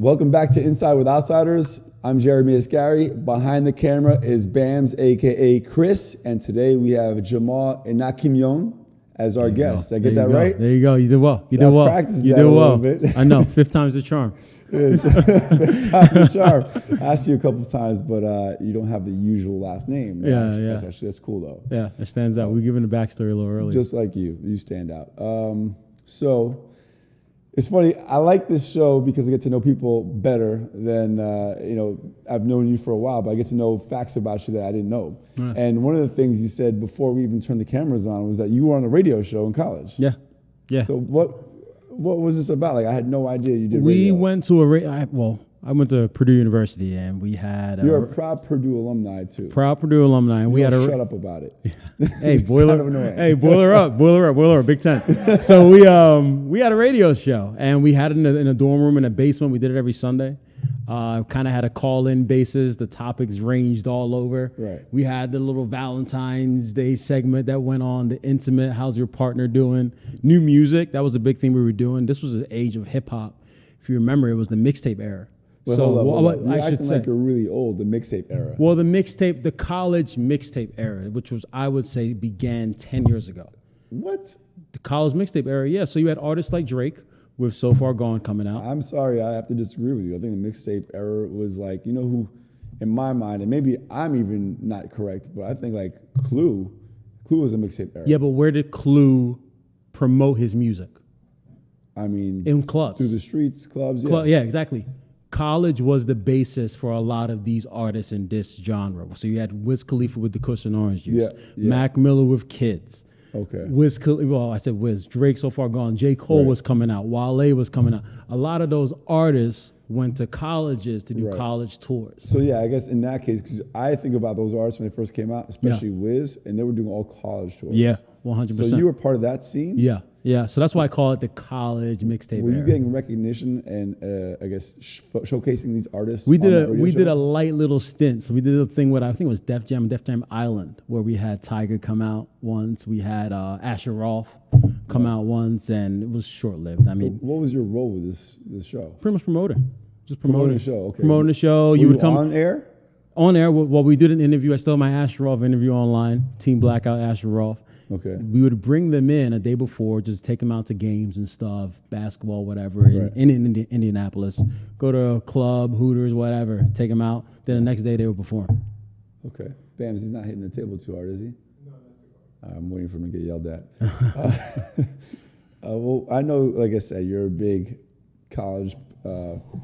Welcome back to Inside with Outsiders. I'm Jeremy Asgari. Behind the camera is Bams, aka Chris, and today we have Jamal Enakhimion as our guest. Did I get that right? There you go. You did well. You did I well. practiced You that did a well. little bit. I know. Fifth time's the charm. It's time to charm. I asked you a couple of times, but you don't have the usual last name. Yeah. That's cool though. Yeah, it stands out. We're giving the backstory a little earlier. Just like you stand out. So it's funny. I like this show because I get to know people better than I've known you for a while, but I get to know facts about you that I didn't know. Yeah. And one of the things you said before we even turned the cameras on was that you were on a radio show in college. Yeah. So what was this about? Like, I had no idea you did We radio. went to I went to Purdue University, and we had You're a proud Purdue alumni too. proud Purdue alumni. And we had Shut up about it. Hey, kind of annoying. Hey, boiler up, Big Ten. So we had a radio show, and we had it in a dorm room in a basement. We did it every Sunday. Kind of had a call-in basis. The topics ranged all over. Right. We had the little Valentine's Day segment that went on, the intimate, how's your partner doing? New music, that was a big thing we were doing. This was the age of hip-hop. If you remember, it was the mixtape era. Wait, hold up. You're acting like you're really old, the mixtape era. Well, the college mixtape era, which was, I would say, began 10 years ago. What? The college mixtape era, yeah. So you had artists like Drake with So Far Gone coming out. I'm sorry, I have to disagree with you. I think the mixtape era was like, you know who, in my mind, and maybe I'm even not correct, but I think like Clue was a mixtape era. Yeah, but where did Clue promote his music? I mean, In clubs. through the streets, clubs, yeah. Yeah, exactly. College was the basis for a lot of these artists in this genre. So you had Wiz Khalifa with the Kush and Orange Juice, Yeah. Mac Miller with Kids. Okay. Wiz, Drake So Far Gone, J. Cole was coming out, Wale was coming out. A lot of those artists went to colleges to do college tours. So yeah, I guess in that case, because I think about those artists when they first came out, especially Wiz, and they were doing all college tours. Yeah, 100%. So you were part of that scene? Yeah. So that's why I call it the college mixtape Were you era. getting recognition and I guess showcasing these artists? We did on a light little stint. So we did a thing with, I think it was Def Jam Island, where we had Tiger come out once. We had Asher Rolf come out once, and it was short lived. I mean, what was your role with this show? pretty much promoting. Just Promoting promoting the show. Okay. Promoting the show. Were You would come on air. on air. Well, we did an interview. I still have my Asher Rolf interview online. Team Blackout Asher Rolf. Okay. We would bring them in a day before, just take them out to games and stuff, basketball, whatever, in Indianapolis. Go to a club, Hooters, whatever. Take them out. Then the next day they would perform. Okay. Bams, he's not hitting the table too hard, is he? No, not too hard. I'm waiting for him to get yelled at. Well, I know, like I said, you're a big college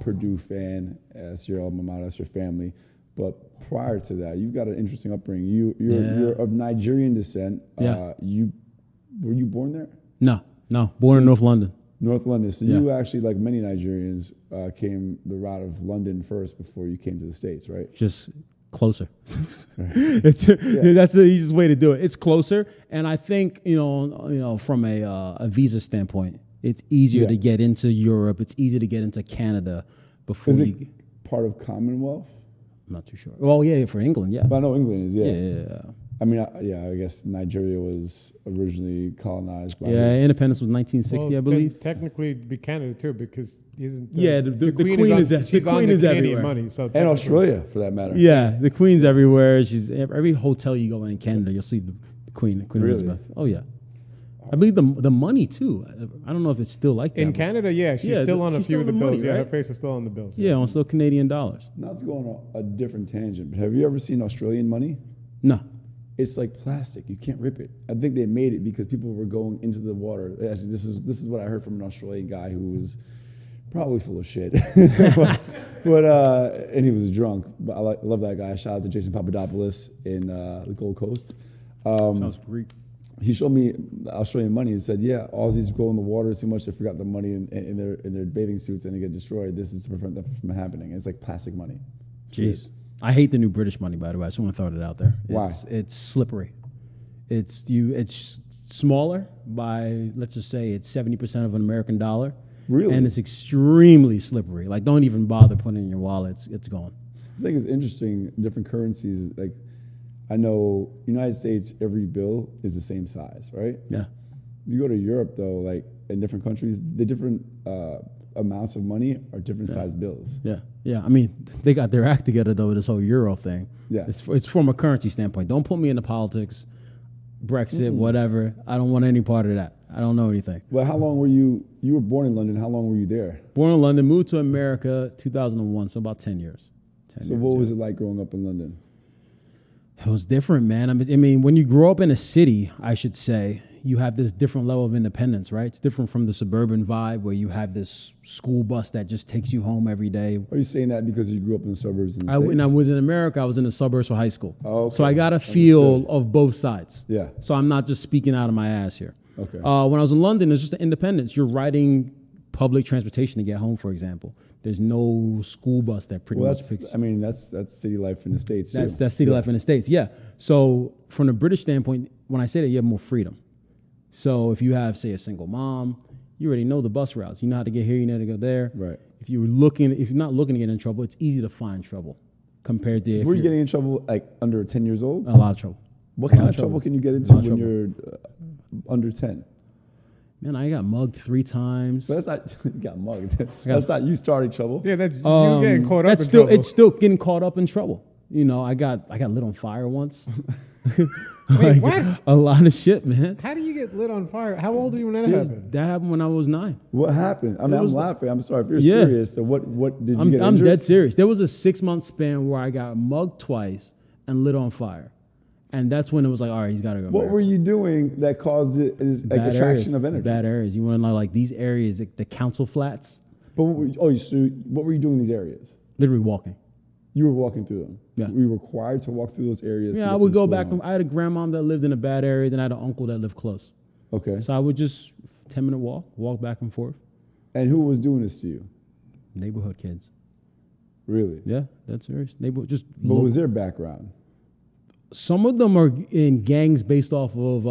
Purdue fan. That's your alma mater, that's your family. But prior to that, you've got an interesting upbringing. You're of Nigerian descent. Yeah. Were you born there? No. Born in North London. North London. So you actually, like many Nigerians, came the route of London first before you came to the States, right? Just closer. That's the easiest way to do it. It's closer, and I think from a visa standpoint, it's easier to get into Europe. It's easier to get into Canada before Is it part of Commonwealth? I'm not too sure. Well, yeah, for England, yeah. But I know England is, Yeah. I mean, I guess Nigeria was originally colonized by. Independence was 1960, I believe. Technically, it'd be Canada too, because the Queen is everywhere. Money, so And Australia, for that matter. Yeah, the Queen's everywhere. She's every hotel you go in Canada, you'll see the Queen Really? Elizabeth. Oh yeah. I believe the money too. I don't know if it's still like that. in Canada, she's still on a she's few of still the on the bills. money, Her right? face is still on the bills. Yeah, on still Canadian dollars. Not to go on a different tangent, but have you ever seen Australian money? No. It's like plastic. You can't rip it. I think they made it because people were going into the water. Actually, this is what I heard from an Australian guy who was probably full of shit, but and he was drunk. But I love that guy. Shout out to Jason Papadopoulos in the Gold Coast. Sounds Greek. He showed me Australian money and said, "Yeah, Aussies go in the water too much. They forgot the money in their bathing suits and they get destroyed. This is to prevent that from happening. It's like plastic money." It's Jeez. weird. I hate the new British money, by the way. I just want to throw it out there. Why? It's slippery. It's smaller by, let's just say it's 70% of an American dollar. Really? And it's extremely slippery. Like, don't even bother putting it in your wallet. It's gone. I think it's interesting. Different currencies. Like, I know United States, every bill is the same size, right? Yeah. You go to Europe though, like in different countries, the different amounts of money are different size bills. Yeah, yeah. I mean, they got their act together though with this whole euro thing. Yeah. It's from a currency standpoint. Don't put me into politics, Brexit, whatever. I don't want any part of that. I don't know anything. Well, how long were you? You were born in London. How long were you there? Born in London, moved to America 2001, so about 10 years. 10 So years, what was it like growing up in London? It was different, man. I mean, when you grow up in a city, I should say, you have this different level of independence, right? It's different from the suburban vibe where you have this school bus that just takes you home every day. Are you saying that because you grew up in the suburbs in the When I States? was in America, I was in the suburbs for high school. Oh, okay. So I got a feel Understood. of both sides. Yeah. So I'm not just speaking out of my ass here. Okay. When I was in London, it's just the independence. You're riding public transportation to get home, for example. There's no school bus that pretty Well, much picks. that's city life in the States too. That's city life in the States, yeah. So from the British standpoint, when I say that, you have more freedom. So if you have, say, a single mom, you already know the bus routes. You know how to get here, you know how to go there. Right. If you're not looking to get in trouble, it's easy to find trouble compared to if Were you you're getting in trouble like under 10 years old? a lot of trouble. What A lot kind of of trouble trouble. can you get A into lot of when trouble. you're under 10? Man, I got mugged 3 times. But that's not you got mugged. That's not you starting trouble. Yeah, that's you getting caught up That's in still trouble. it's still getting caught up in trouble. You know, I got lit on fire once. Wait, what? A lot of shit, man. How do you get lit on fire? How old were you when that Dude, happened? that happened when I was 9. What happened? I mean, I'm laughing. I'm sorry if you're Yeah. serious. So what did you get I'm injured? dead serious. There was a 6-month span where I got mugged twice and lit on fire, and that's when it was like, all right, he's got to go. What were you doing that caused it? Is like Bad attraction areas, of energy. Bad areas. You want to know like these areas, the council flats, But what were you doing in these areas? literally walking. You were walking through them. Yeah. Were you required to walk through those areas? to Yeah, get I would from go school back. home? I had a grandmom that lived in a bad area, then I had an uncle that lived close. Okay. So I would just 10-minute walk back and forth. And who was doing this to you? Neighborhood kids. Really? Yeah, that's serious. Neighborhood, just What was their background? some of them are in gangs based off of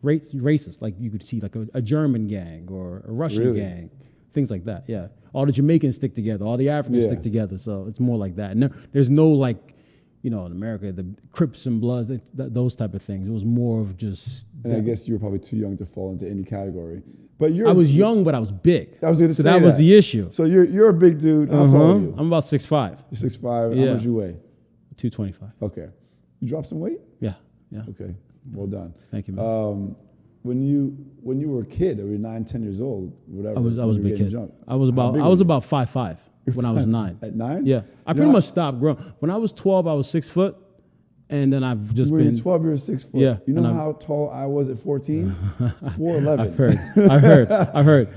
races. Like you could see like a German gang or a Russian Really? gang, things like that. Yeah, all the Jamaicans stick together, all the Africans Yeah. stick together. So it's more like that. And there's no like, in America, the Crips and Bloods, those type of things. It was more of just. And I guess you were probably too young to fall into any category. But I was young, but I was big. I was going to so say that was the issue. So you're a big dude. How tall are you? I'm about 6'5", You're 6'5". Yeah. How much you weigh? 225. Okay. You dropped some weight? Yeah, yeah. Okay. Well done. Thank you, man. When you were a kid, or you were 9, 10 years old, whatever. I was when a you were big getting kid. jumped, I was how about big I were was you? about 5'5" when I was 9. At 9? Yeah, I pretty much stopped growing. When I was 12, I was 6 foot, and then I've just When you been. were 12, you were 6 foot. Yeah, You know and how tall I was at 14? 4'11". I've heard.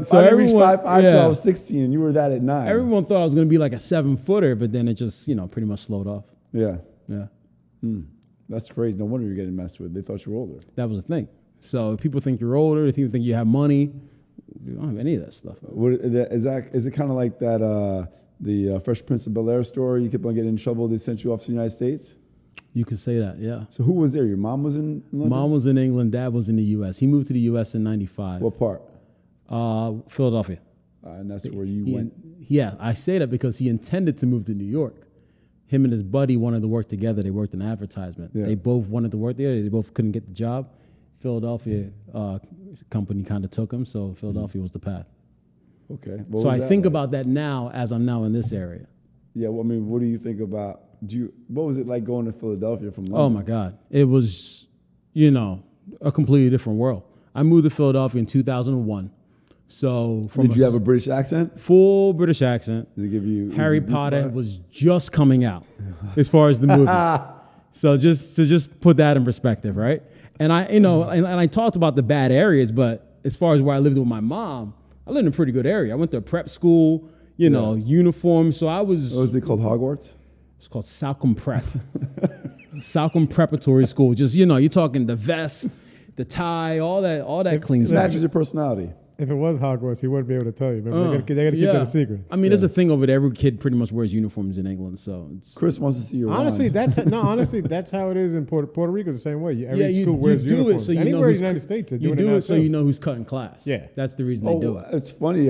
So I reached 5'5" till I yeah. was 16, and you were that at 9. Everyone thought I was going to be like a 7-footer, but then it just pretty much slowed off. Yeah. Yeah, That's crazy. No wonder you're getting messed with. They thought you were older. that was the thing. So if people think you're older, if people think you have money, you don't have any of that stuff. Is it kind of like that the Fresh Prince of Bel-Air story? You kept on getting in trouble. They sent you off to the United States. You could say that, yeah. So who was there? Your mom was in London? Mom was in England, dad was in the U.S. He moved to the U.S. in '95. What part? Philadelphia. And that's where you went. Yeah, I say that because he intended to move to New York. Him and his buddy wanted to work together. They worked in advertisement. Yeah. They both wanted to work there. They both couldn't get the job. Philadelphia company kind of took him, so Philadelphia was the path. Okay. So I think about that now as I'm now in this area. Yeah. Well, I mean, what do you think about? What was it like going to Philadelphia from London? Oh my God, it was, a completely different world. I moved to Philadelphia in 2001. So from Did you have a British accent? full British accent? Did it give you Harry Potter was just coming out as far as the movie. So just put that in perspective, right? And and I talked about the bad areas, but as far as where I lived with my mom, I lived in a pretty good area. I went to a prep school, uniform. So I was. What was it called? Hogwarts? It's called Salcombe Prep. Salcombe Preparatory School. Just, you're talking the vest, the tie, all that clean stuff. Matches your personality. If it was Hogwarts, he wouldn't be able to tell you. Remember, they got to keep that a secret. I mean, there's a thing over there. Every kid pretty much wears uniforms in England, so it's. Chris wants to see your Honestly, wand. that's how it is in Puerto Rico. The same way. Every you school wears do it uniforms. so you know Anywhere in who's the United States, they're You doing do now it so too. you know who's cutting class. Yeah. That's the reason they do it. It's funny.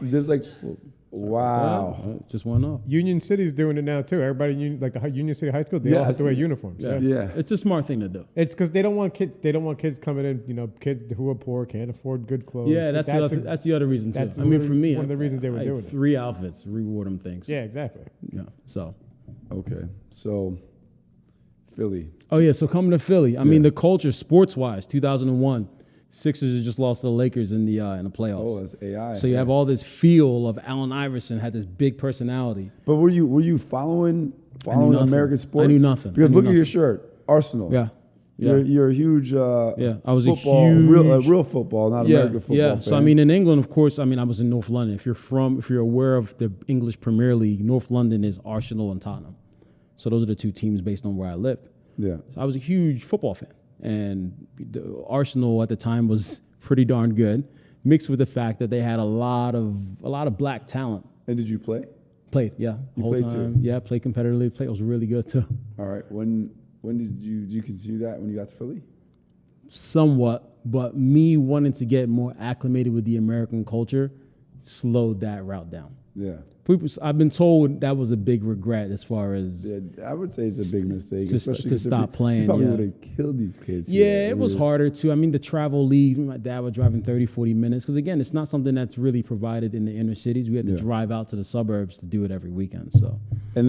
There's like Wow. Just one off. Union City's doing it now too. Everybody, like the Union City High School, they all have to wear uniforms. Yeah. It's a smart thing to do. It's because they don't want kids. They don't want kids coming in. You know, kids who are poor can't afford good clothes. Yeah, that's the other reason too. I mean, for me, one of the reasons they were doing it. 3 outfits, reward them things. Yeah, exactly. Yeah. So. Okay. So, Philly. Oh yeah. So coming to Philly, I mean, the culture, sports wise, 2001. Sixers had just lost to the Lakers in the playoffs. Oh, that's AI. So you have all this feel of Allen Iverson had this big personality. But were you following American sports? I knew nothing. Because look at your shirt, Arsenal. Yeah. You're a huge I was football, a huge real football, not American football. Yeah. Fan. So I mean, in England, of course, I mean, I was in North London. If you're aware of the English Premier League, North London is Arsenal and Tottenham. So those are the 2 teams based on where I lived. Yeah. So I was a huge football fan, and the Arsenal at the time was pretty darn good, mixed with the fact that they had a lot of black talent. And did you play? Played, yeah, the whole played time. too? Yeah, played competitively. It was really good too. All right. When did you continue that when you got to Philly? Somewhat, but me wanting to get more acclimated with the American culture slowed that route down. Yeah. I've been told that was a big regret as far as I would say it's a big mistake, especially to stop playing. You probably Yeah. would have killed these kids. Yeah, it was harder too. I mean, the travel leagues, my dad was driving 30, 40 minutes. Because again, it's not something that's really provided in the inner cities. We had to drive out to the suburbs to do it every weekend. So. But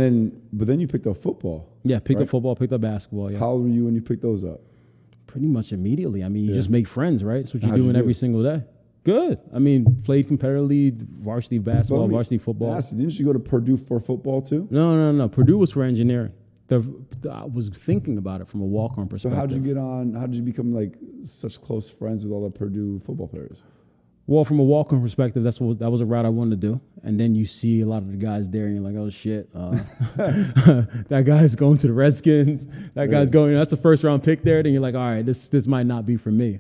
then you picked up football. Yeah, picked up football, picked up basketball. Yeah. How old were you when you picked those up? Pretty much immediately. I mean, you just make friends, right? That's what you're How'd you doing do? every single day. Good. I mean, played competitively, varsity basketball, varsity football. Didn't you go to Purdue for football too? No. Purdue was for engineering. I was thinking about it from a walk-on So perspective. how did you become like such close friends with all the Purdue football players? Well, from a walk-on perspective, that was a route I wanted to do. And then you see a lot of the guys there, and you're like, oh shit, that guy's going to the Redskins. That guy's going. That's a first-round pick there. Then you're like, all right, this might not be for me.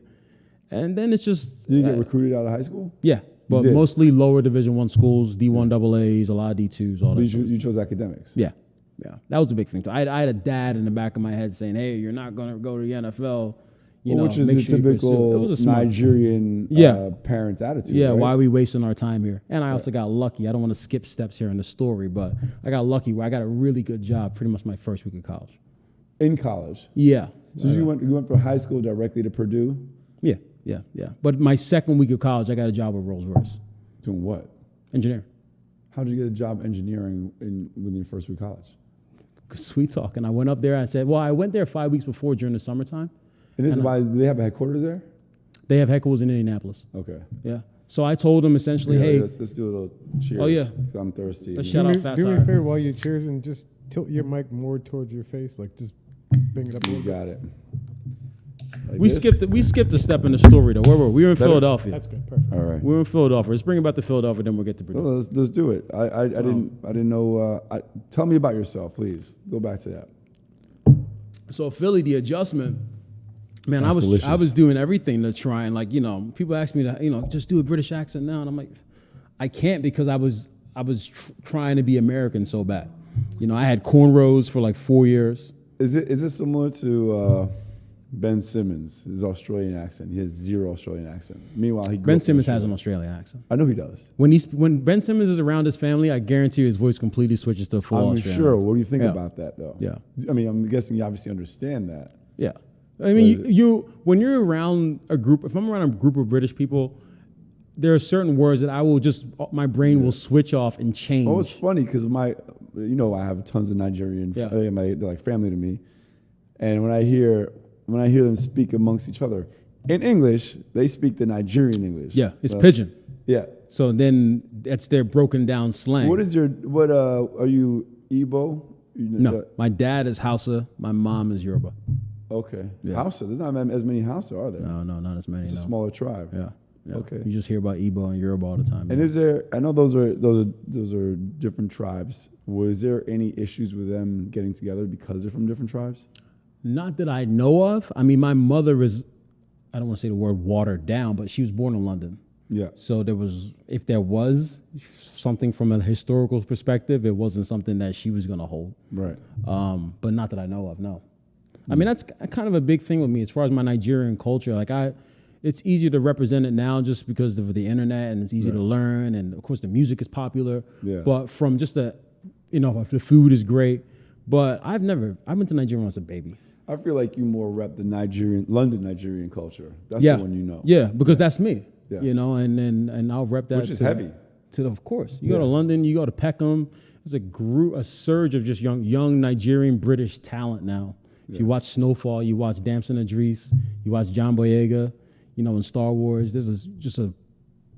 And then it's just. Did you get recruited out of high school? Yeah, but did? mostly lower Division I schools, D1 AA's, a lot of D2s, all that. You chose academics. Yeah, that was a big thing too. I had a dad in the back of my head saying, "Hey, you're not going to go to the NFL." Which is the typical Nigerian parent attitude. Yeah, right? why are we wasting our time here? And I also got lucky. I don't want to skip steps here in the story, but I got lucky where I got a really good job pretty much my first week of college. In college? Yeah. So you went from high school directly to Purdue? Yeah. But my second week of college, I got a job with Rolls-Royce. Doing what? Engineer. How did you get a job engineering within your first week of college? Sweet talk. And I went up there and I said, well, I went there 5 weeks before during the summertime. And do they have a headquarters there? They have headquarters in Indianapolis. Okay. Yeah. So I told them essentially, hey. Let's do a little cheers. Oh, yeah. 'Cause I'm thirsty. Let's shout out Fat Do me a Tire. favor while you cheers and just tilt your mic more towards your face. Like just bring it up a You little bit. got it. Like We this? skipped a step in the story though. Where were we? We were in Better? Philadelphia. That's good. Perfect. All right. We were in Philadelphia. Let's bring it back to Philadelphia, then we'll get to Purdue. Well, let's do it. I didn't know. Tell me about yourself, please. Go back to that. So Philly, the adjustment, man, That's I delicious. was doing everything to try and people ask me to just do a British accent now, and I'm like, I can't because I was trying to be American so bad. I had cornrows for like 4 years. Is it similar to Ben Simmons, his Australian accent? He has zero Australian accent. Meanwhile, Ben Simmons has an Australian accent. I know he does. When Ben Simmons is around his family, I guarantee you his voice completely switches to a full I'm Australian. sure. What do you think Yeah. about that, though? Yeah. I mean, I'm guessing you obviously understand that. Yeah. I mean, when you're around if I'm around a group of British people, there are certain words that my brain will switch off and change. Oh, it's funny because I have tons of Nigerian, Yeah. they're like family to me, and when I hear them speak amongst each other in English, they speak the Nigerian English. Yeah, it's pidgin. Yeah. So then that's their broken down slang. Are you Igbo? No, my dad is Hausa. My mom is Yoruba. Okay. Yeah. Hausa. There's not as many Hausa, are there? No, not as many. It's a no. smaller tribe. Yeah. Okay. You just hear about Igbo and Yoruba all the time. And is there? I know those are different tribes. Was there any issues with them getting together because they're from different tribes? Not that I know of. I mean, my mother is, I don't want to say the word watered down, but she was born in London. Yeah. So if there was something from a historical perspective, it wasn't something that she was going to hold. Right. But not that I know of, no. I mean, that's kind of a big thing with me as far as my Nigerian culture. Like it's easier to represent it now just because of the internet, and it's easy to learn, and of course the music is popular. Yeah. But from just the the food is great. But I've been to Nigeria when I was a baby. I feel like you more rep the London Nigerian culture. That's the one you know. Yeah, because that's me. Yeah. And I'll rep that. Which is heavy. Of course. You go to London, you go to Peckham. There's a surge of just young Nigerian British talent now. If you watch Snowfall, you watch Damson Idris, you watch John Boyega, in Star Wars. There's just a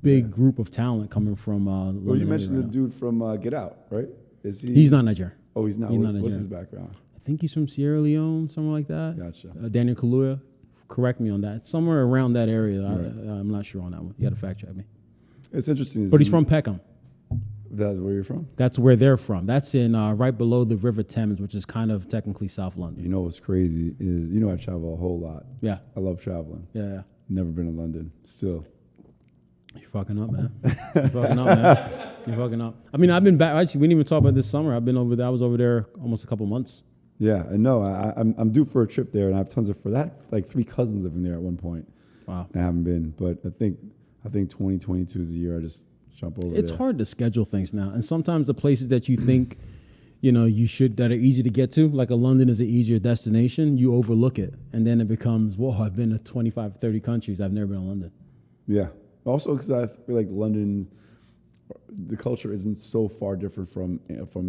big group of talent coming from London. Well, you mentioned the dude from Get Out, right? Is he? He's not Nigerian. Oh, he's not. He's not What's Nigerian. his background? I think he's from Sierra Leone, something like that. Gotcha. Daniel Kaluuya, correct me on that. Somewhere around that area. I'm not sure on that one. You got to fact check me. It's interesting. But he's from Peckham. That's where you're from? That's where they're from. That's in right below the River Thames, which is kind of technically South London. You know what's crazy is, I travel a whole lot. Yeah. I love traveling. Yeah. Never been to London. Still. You're fucking up, man. You're fucking up, man. You're fucking up. I mean, I've been back. Actually, we didn't even talk about this summer. I've been over there. I was over there almost a couple months. Yeah, and no, I'm due for a trip there, and I have tons of like 3 cousins living there at one point. Wow. I haven't been, but I think 2022 is the year I just jump over there. It's hard to schedule things now, and sometimes the places that you think, you should that are easy to get to, like a London is an easier destination, you overlook it, and then it becomes, whoa, I've been to 25, 30 countries. I've never been to London. Yeah. Also, because I feel like London, the culture isn't so far different from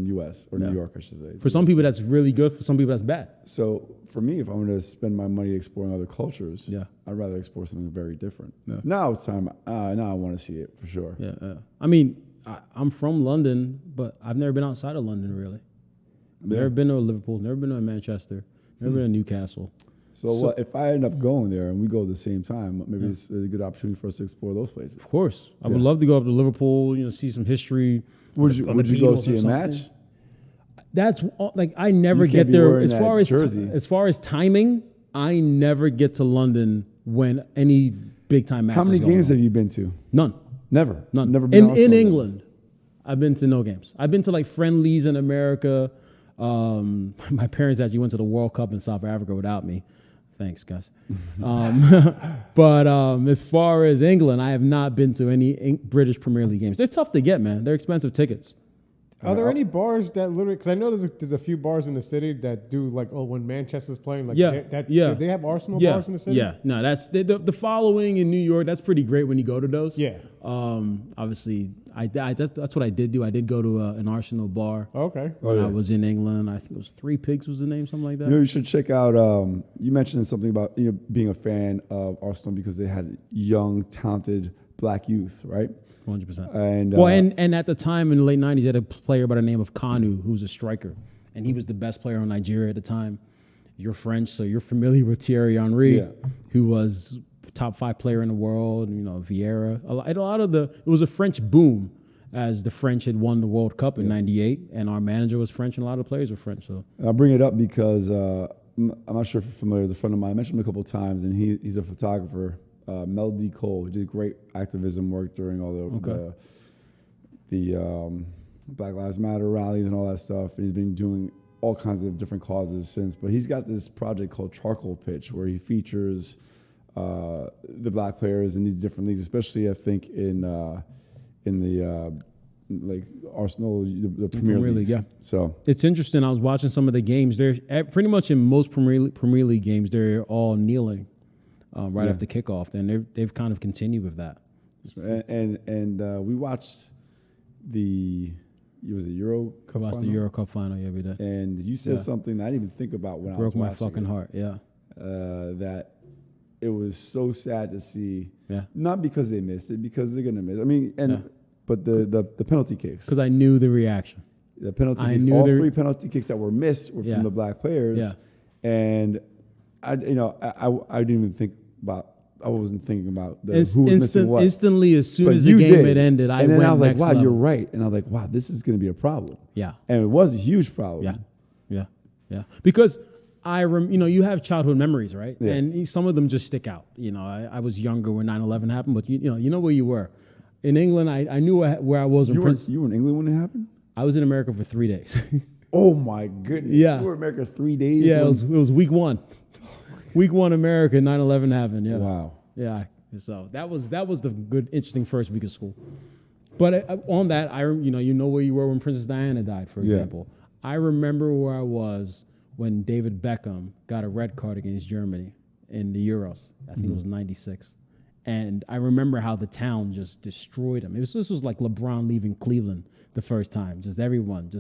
U.S. or New York, I should say. For some people, that's really good. For some people, that's bad. So for me, if I'm going to spend my money exploring other cultures, I'd rather explore something very different. Yeah. Now it's time. Now I want to see it for sure. Yeah. I mean, I'm from London, but I've never been outside of London, really. I've never been to Liverpool, never been to Manchester, never been to Newcastle. So if I end up going there and we go at the same time, maybe it's a good opportunity for us to explore those places. Of course. I would love to go up to Liverpool, see some history. Would you go see a match? That's like I never You get can't be there wearing as that far as jersey. as far as timing. I never get to London when any big time match. How many is going games on. have you been to? None. Never. None. Never been in England. I've been to no games. I've been to like friendlies in America. My parents actually went to the World Cup in South Africa without me. Thanks, guys. But as far as England, I have not been to any British Premier League games. They're tough to get, man. They're expensive tickets. Are there any bars that literally? Because I know there's a few bars in the city that do like, when Manchester's playing, like do they have Arsenal bars in the city? Yeah, no, that's the following in New York. That's pretty great when you go to those. Yeah. Obviously, that's what I did do. I did go to an Arsenal bar. Okay. When I was in England. I think it was Three Pigs was the name, something like that. You should check out. You mentioned something about being a fan of Arsenal because they had young, talented black youth, right? 100%. And at the time in the late 90s, they had a player by the name of Kanu, who was a striker, and he was the best player in Nigeria at the time. You're French, so you're familiar with Thierry Henry, who was top 5 player in the world. Vieira. It was a French boom, as the French had won the World Cup in '98, and our manager was French, and a lot of the players were French. So I'll bring it up because I'm not sure if you're familiar with a friend of mine. I mentioned him a couple of times, and he's a photographer. Mel D. Cole, who did great activism work during all the Black Lives Matter rallies and all that stuff. And he's been doing all kinds of different causes since. But he's got this project called Charcoal Pitch, where he features the black players in these different leagues, especially I think in the like Arsenal, the Premier League. Yeah. So it's interesting. I was watching some of the games. They're pretty much in most Premier League games. They're all kneeling. Right after kickoff, and they've kind of continued with that. And we watched the Euro Cup We watched final? the Euro Cup final every day. And you said something I didn't even think about when I was Broke my watching fucking heart. Yeah. That it was so sad to see. Yeah. Not because they missed it, because they're gonna miss. I mean, but the penalty kicks. Because I knew the reaction. The penalty kicks. All 3 penalty kicks that were missed were from the black players. Yeah. And I didn't even think about. I wasn't thinking about who was missing what. Instantly, as soon But as the you game did. had ended, I and then went I was like, next wow, level. you're right. And I was like, wow, this is going to be a problem. Yeah. And it was a huge problem. Yeah. Because you have childhood memories, right? Yeah. And some of them just stick out. I was younger when 9/11 happened, but you know where you were. In England, I knew where I was. You were in England when it happened? I was in America for 3 days. Oh my goodness. Yeah. You were in America 3 days? Yeah, it was week 1. Week 1 America, 9/11 happened. Yeah. Wow. Yeah. So that was the good, interesting first week of school. But on that, you know where you were when Princess Diana died, for example. I remember where I was when David Beckham got a red card against Germany in the Euros. I think it was 96. And I remember how the town just destroyed him. This was like LeBron leaving Cleveland the first time. Just everyone.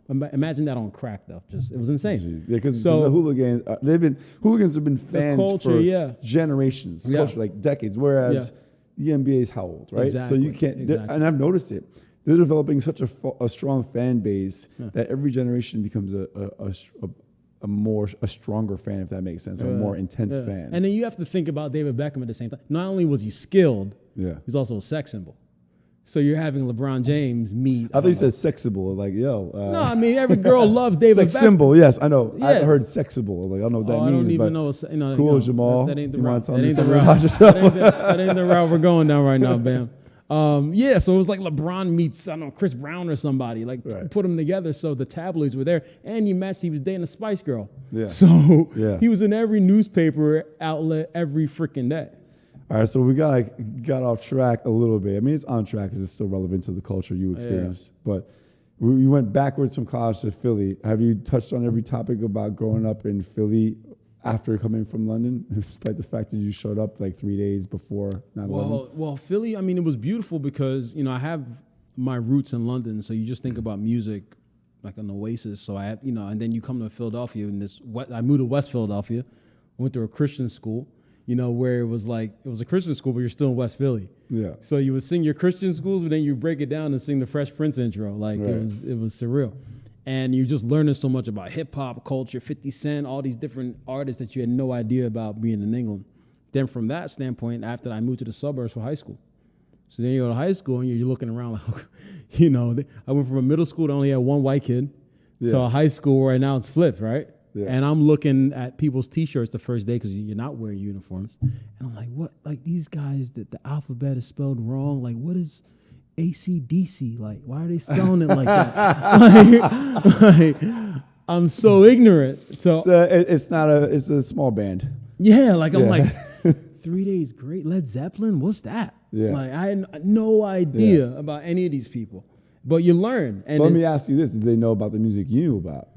Imagine that on crack, though. It was insane. Yeah, because the hooligans, hooligans have been fans culture, for generations, culture, like decades, whereas the NBA is how old, right? Exactly. So you can't, and I've noticed it. They're developing such a strong fan base that every generation becomes a stronger fan, if that makes sense, a more intense fan. And then you have to think about David Beckham at the same time. Not only was he skilled, he's also a sex symbol. So you're having LeBron James meet. I thought you said sexable, like yo. No, I mean every girl loved David Beckham. Sex symbol, yes, I know. Yeah. I heard sexable, like I don't know what that means. I don't even know. Cool, Jamal. That ain't the you route. That ain't the route. That ain't the route we're going down right now, Bam. So it was like LeBron meets, I don't know, Chris Brown or somebody, put them together. So the tabloids were there, and he was dating a Spice Girl. Yeah. So he was in every newspaper outlet every freaking day. All right, so we got off track a little bit. I mean, it's on track because it's still relevant to the culture you experienced. But we went backwards from college to Philly. Have you touched on every topic about growing up in Philly after coming from London, despite the fact that you showed up like 3 days before 9/11? Well, Philly, I mean, it was beautiful because, I have my roots in London, so you just think about music like an oasis. So I have, and then you come to Philadelphia, and I moved to West Philadelphia, went to a Christian school, where it was a Christian school, but you're still in West Philly. Yeah. So you would sing your Christian schools, but then you break it down and sing the Fresh Prince intro. It was surreal. And you're just learning so much about hip hop culture, 50 Cent, all these different artists that you had no idea about being in England. Then from that standpoint, after I moved to the suburbs for high school. So then you go to high school and you're looking around like, I went from a middle school that only had one white kid to a high school where now it's flipped, right? Yeah. And I'm looking at people's T-shirts the first day because you're not wearing uniforms. And I'm like, what? Like these guys, the alphabet is spelled wrong. Like what is ACDC? Like why are they spelling it like that? I'm so ignorant. So it's a small band. Yeah, I'm like 3 days great. Led Zeppelin, what's that? Yeah. Like I had no idea about any of these people. But you learn. And let me ask you this: did they know about the music you knew about?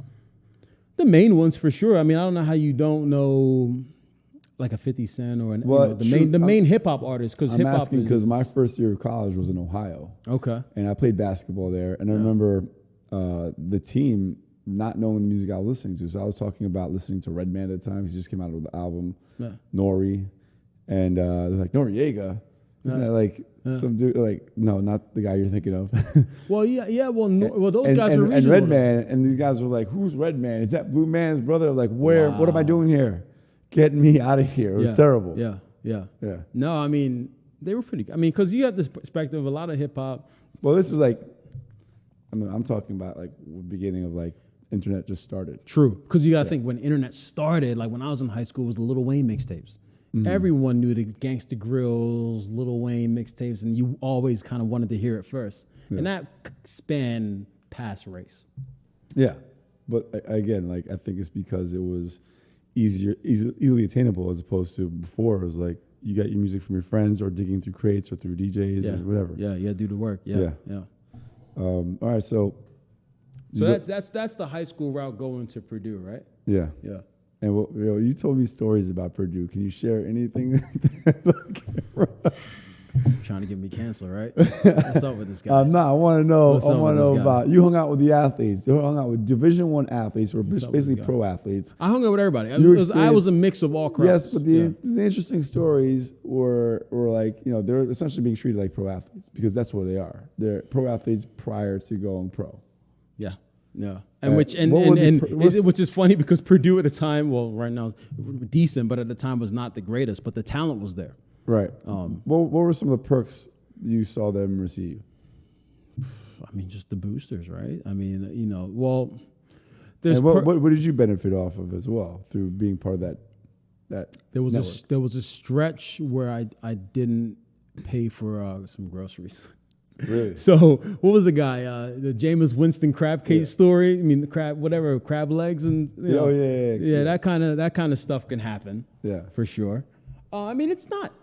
The main ones for sure. I mean, I don't know how you don't know like a 50 Cent or the main hip hop artist, because hip hop. I'm asking because my first year of college was in Ohio. Okay. And I played basketball there, and I remember the team not knowing the music I was listening to. So I was talking about listening to Redman at the time. He just came out with the album, Nori, and they're like Noriega. Isn't that like some dude? Like no, not the guy you're thinking of. Well, yeah. Well, those guys are regional. And Redman, and these guys were like, "Who's Redman? Is that Blue Man's brother?" Like, where? Wow. What am I doing here? Get me out of here! It was terrible. Yeah. No, I mean they were pretty. I mean, because you have this perspective of a lot of hip hop. Well, this is like, I'm talking about like the beginning of like internet just started. True, because you got to think when internet started. Like when I was in high school, it was the Lil Wayne mixtapes. Mm-hmm. Everyone knew the Gangsta Grills, Lil Wayne mixtapes, and you always kind of wanted to hear it first. Yeah. And that spanned past race. Yeah, but again, like I think it's because it was easily attainable as opposed to before. It was like you got your music from your friends or digging through crates or through DJs or whatever. Yeah, you had to do the work. Yeah. All right, so that's the high school route going to Purdue, right? Yeah. And you told me stories about Purdue. Can you share anything? Trying to get me canceled, right? What's up with this guy? I want to know. I want to know about you. Hung out with the athletes. You hung out with Division I athletes, who were basically pro athletes. I hung out with everybody. I was a mix of all crowds. Yes, but the interesting stories were like they're essentially being treated like pro athletes because that's what they are. They're pro athletes prior to going pro. Yeah. Yeah, and which is funny because Purdue at the time, well, right now decent, but at the time was not the greatest. But the talent was there. Right. What were some of the perks you saw them receive? I mean, just the boosters, right? I mean, there's. And what did you benefit off of as well through being part of that? There was a stretch where I didn't pay for some groceries. Really? So what was the guy? The Jameis Winston crab case story. I mean, the crab legs, and that kind of stuff can happen. Yeah, for sure. I mean, it's not.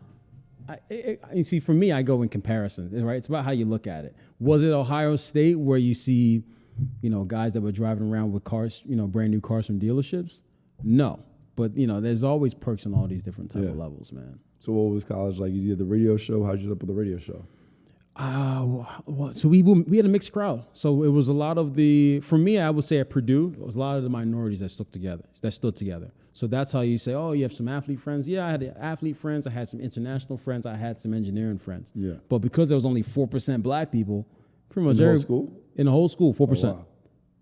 You see, for me, I go in comparison, right? It's about how you look at it. Was it Ohio State where you see, guys that were driving around with cars, brand new cars from dealerships? No. But, there's always perks on all these different type of levels, man. So what was college like? You did the radio show. How'd you get up with the radio show? So we had a mixed crowd. So it was a lot of for me, I would say at Purdue, it was a lot of the minorities that stood together. So that's how you say, oh, you have some athlete friends. Yeah, I had athlete friends. I had some international friends. I had some engineering friends. Yeah. But because there was only 4% black people, pretty much in the whole school? In the whole school, 4%. Oh,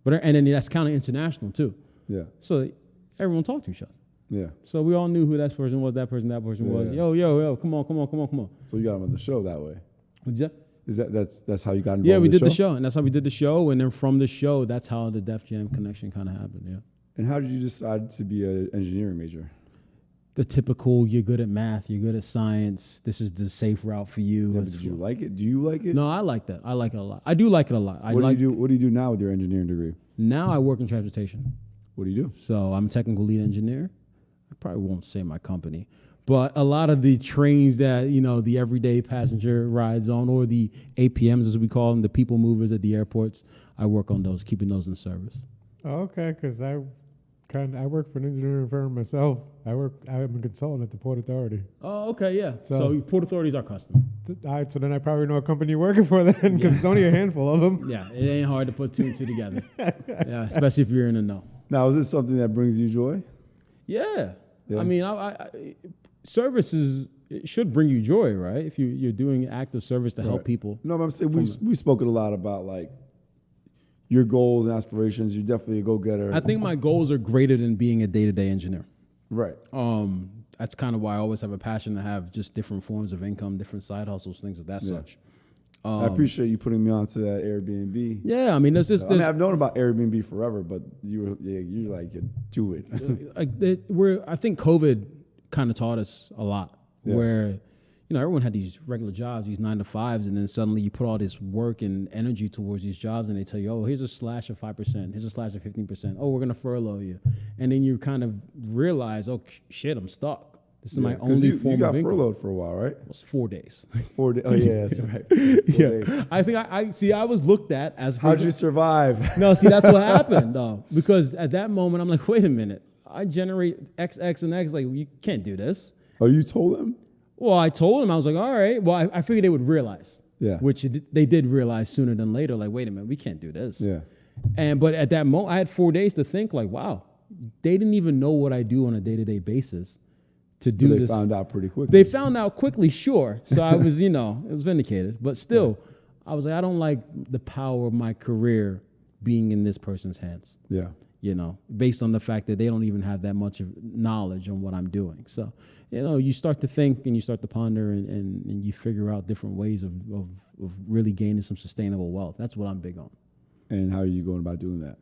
wow. And then that's counting international too. Yeah. So everyone talked to each other. Yeah. So we all knew who that person was, that person was. Yeah. Yo, come on. So you got him on the show that way. What'd you say? That's how you got involved? Yeah, we did the show, and that's how we did the show, and then from the show, that's how the Def Jam connection kind of happened. Yeah. And how did you decide to be an engineering major? The typical, you're good at math, you're good at science. This is the safe route for you. Yeah, did you like it? Do you like it? No, I like that. I like it a lot. I do like it a lot. What do you do now with your engineering degree? Now I work in transportation. What do you do? So I'm a technical lead engineer. I probably won't say my company. But a lot of the trains that, the everyday passenger rides on, or the APMs as we call them, the people movers at the airports, I work on those, keeping those in service. Oh, okay, because I work for an engineering firm myself. I'm a consultant at the Port Authority. Oh, okay, yeah. So Port Authority is our customer. So then I probably know what company you're working for then, because it's only a handful of them. Yeah, it ain't hard to put two and two together. Yeah, especially if you're in the know. Now, is this something that brings you joy? Yeah. I mean, service it should bring you joy, right? If you're doing active service to help people. No, but I'm saying we've spoken a lot about like your goals and aspirations. You're definitely a go-getter. I think my goals are greater than being a day-to-day engineer. Right. That's kind of why I always have a passion to have just different forms of income, different side hustles, things of that such. I appreciate you putting me onto that Airbnb. Yeah, I mean, I've known about Airbnb forever, but you're like, do it. I think COVID kind of taught us a lot, where everyone had these regular jobs, these 9-to-5s, and then suddenly you put all this work and energy towards these jobs, and they tell you, oh, here's a slash of 5%, here's a slash of 15%, oh, we're gonna furlough you, and then you kind of realize, oh shit, I'm stuck. This is my only form of income. You got furloughed for a while, right? It was 4 days. 4 days. Oh yeah, that's right. 4 days. I think I was looked at as. How'd you survive? No, see, that's what happened though, because at that moment I'm like, wait a minute, I generate X, X, and X. Like, you can't do this. Oh, you told them? Well, I told them. I was like, all right. Well, I figured they would realize. Yeah. Which they did realize sooner than later. Like, wait a minute, we can't do this. Yeah. But at that moment, I had 4 days to think. Like, wow, they didn't even know what I do on a day-to-day basis. To do this. They found out pretty quickly. They found out quickly, sure. So I was, it was vindicated. But still, I was like, I don't like the power of my career being in this person's hands. Yeah. Based on the fact that they don't even have that much of knowledge on what I'm doing. So, you start to think and you start to ponder and you figure out different ways of really gaining some sustainable wealth. That's what I'm big on. And how are you going about doing that?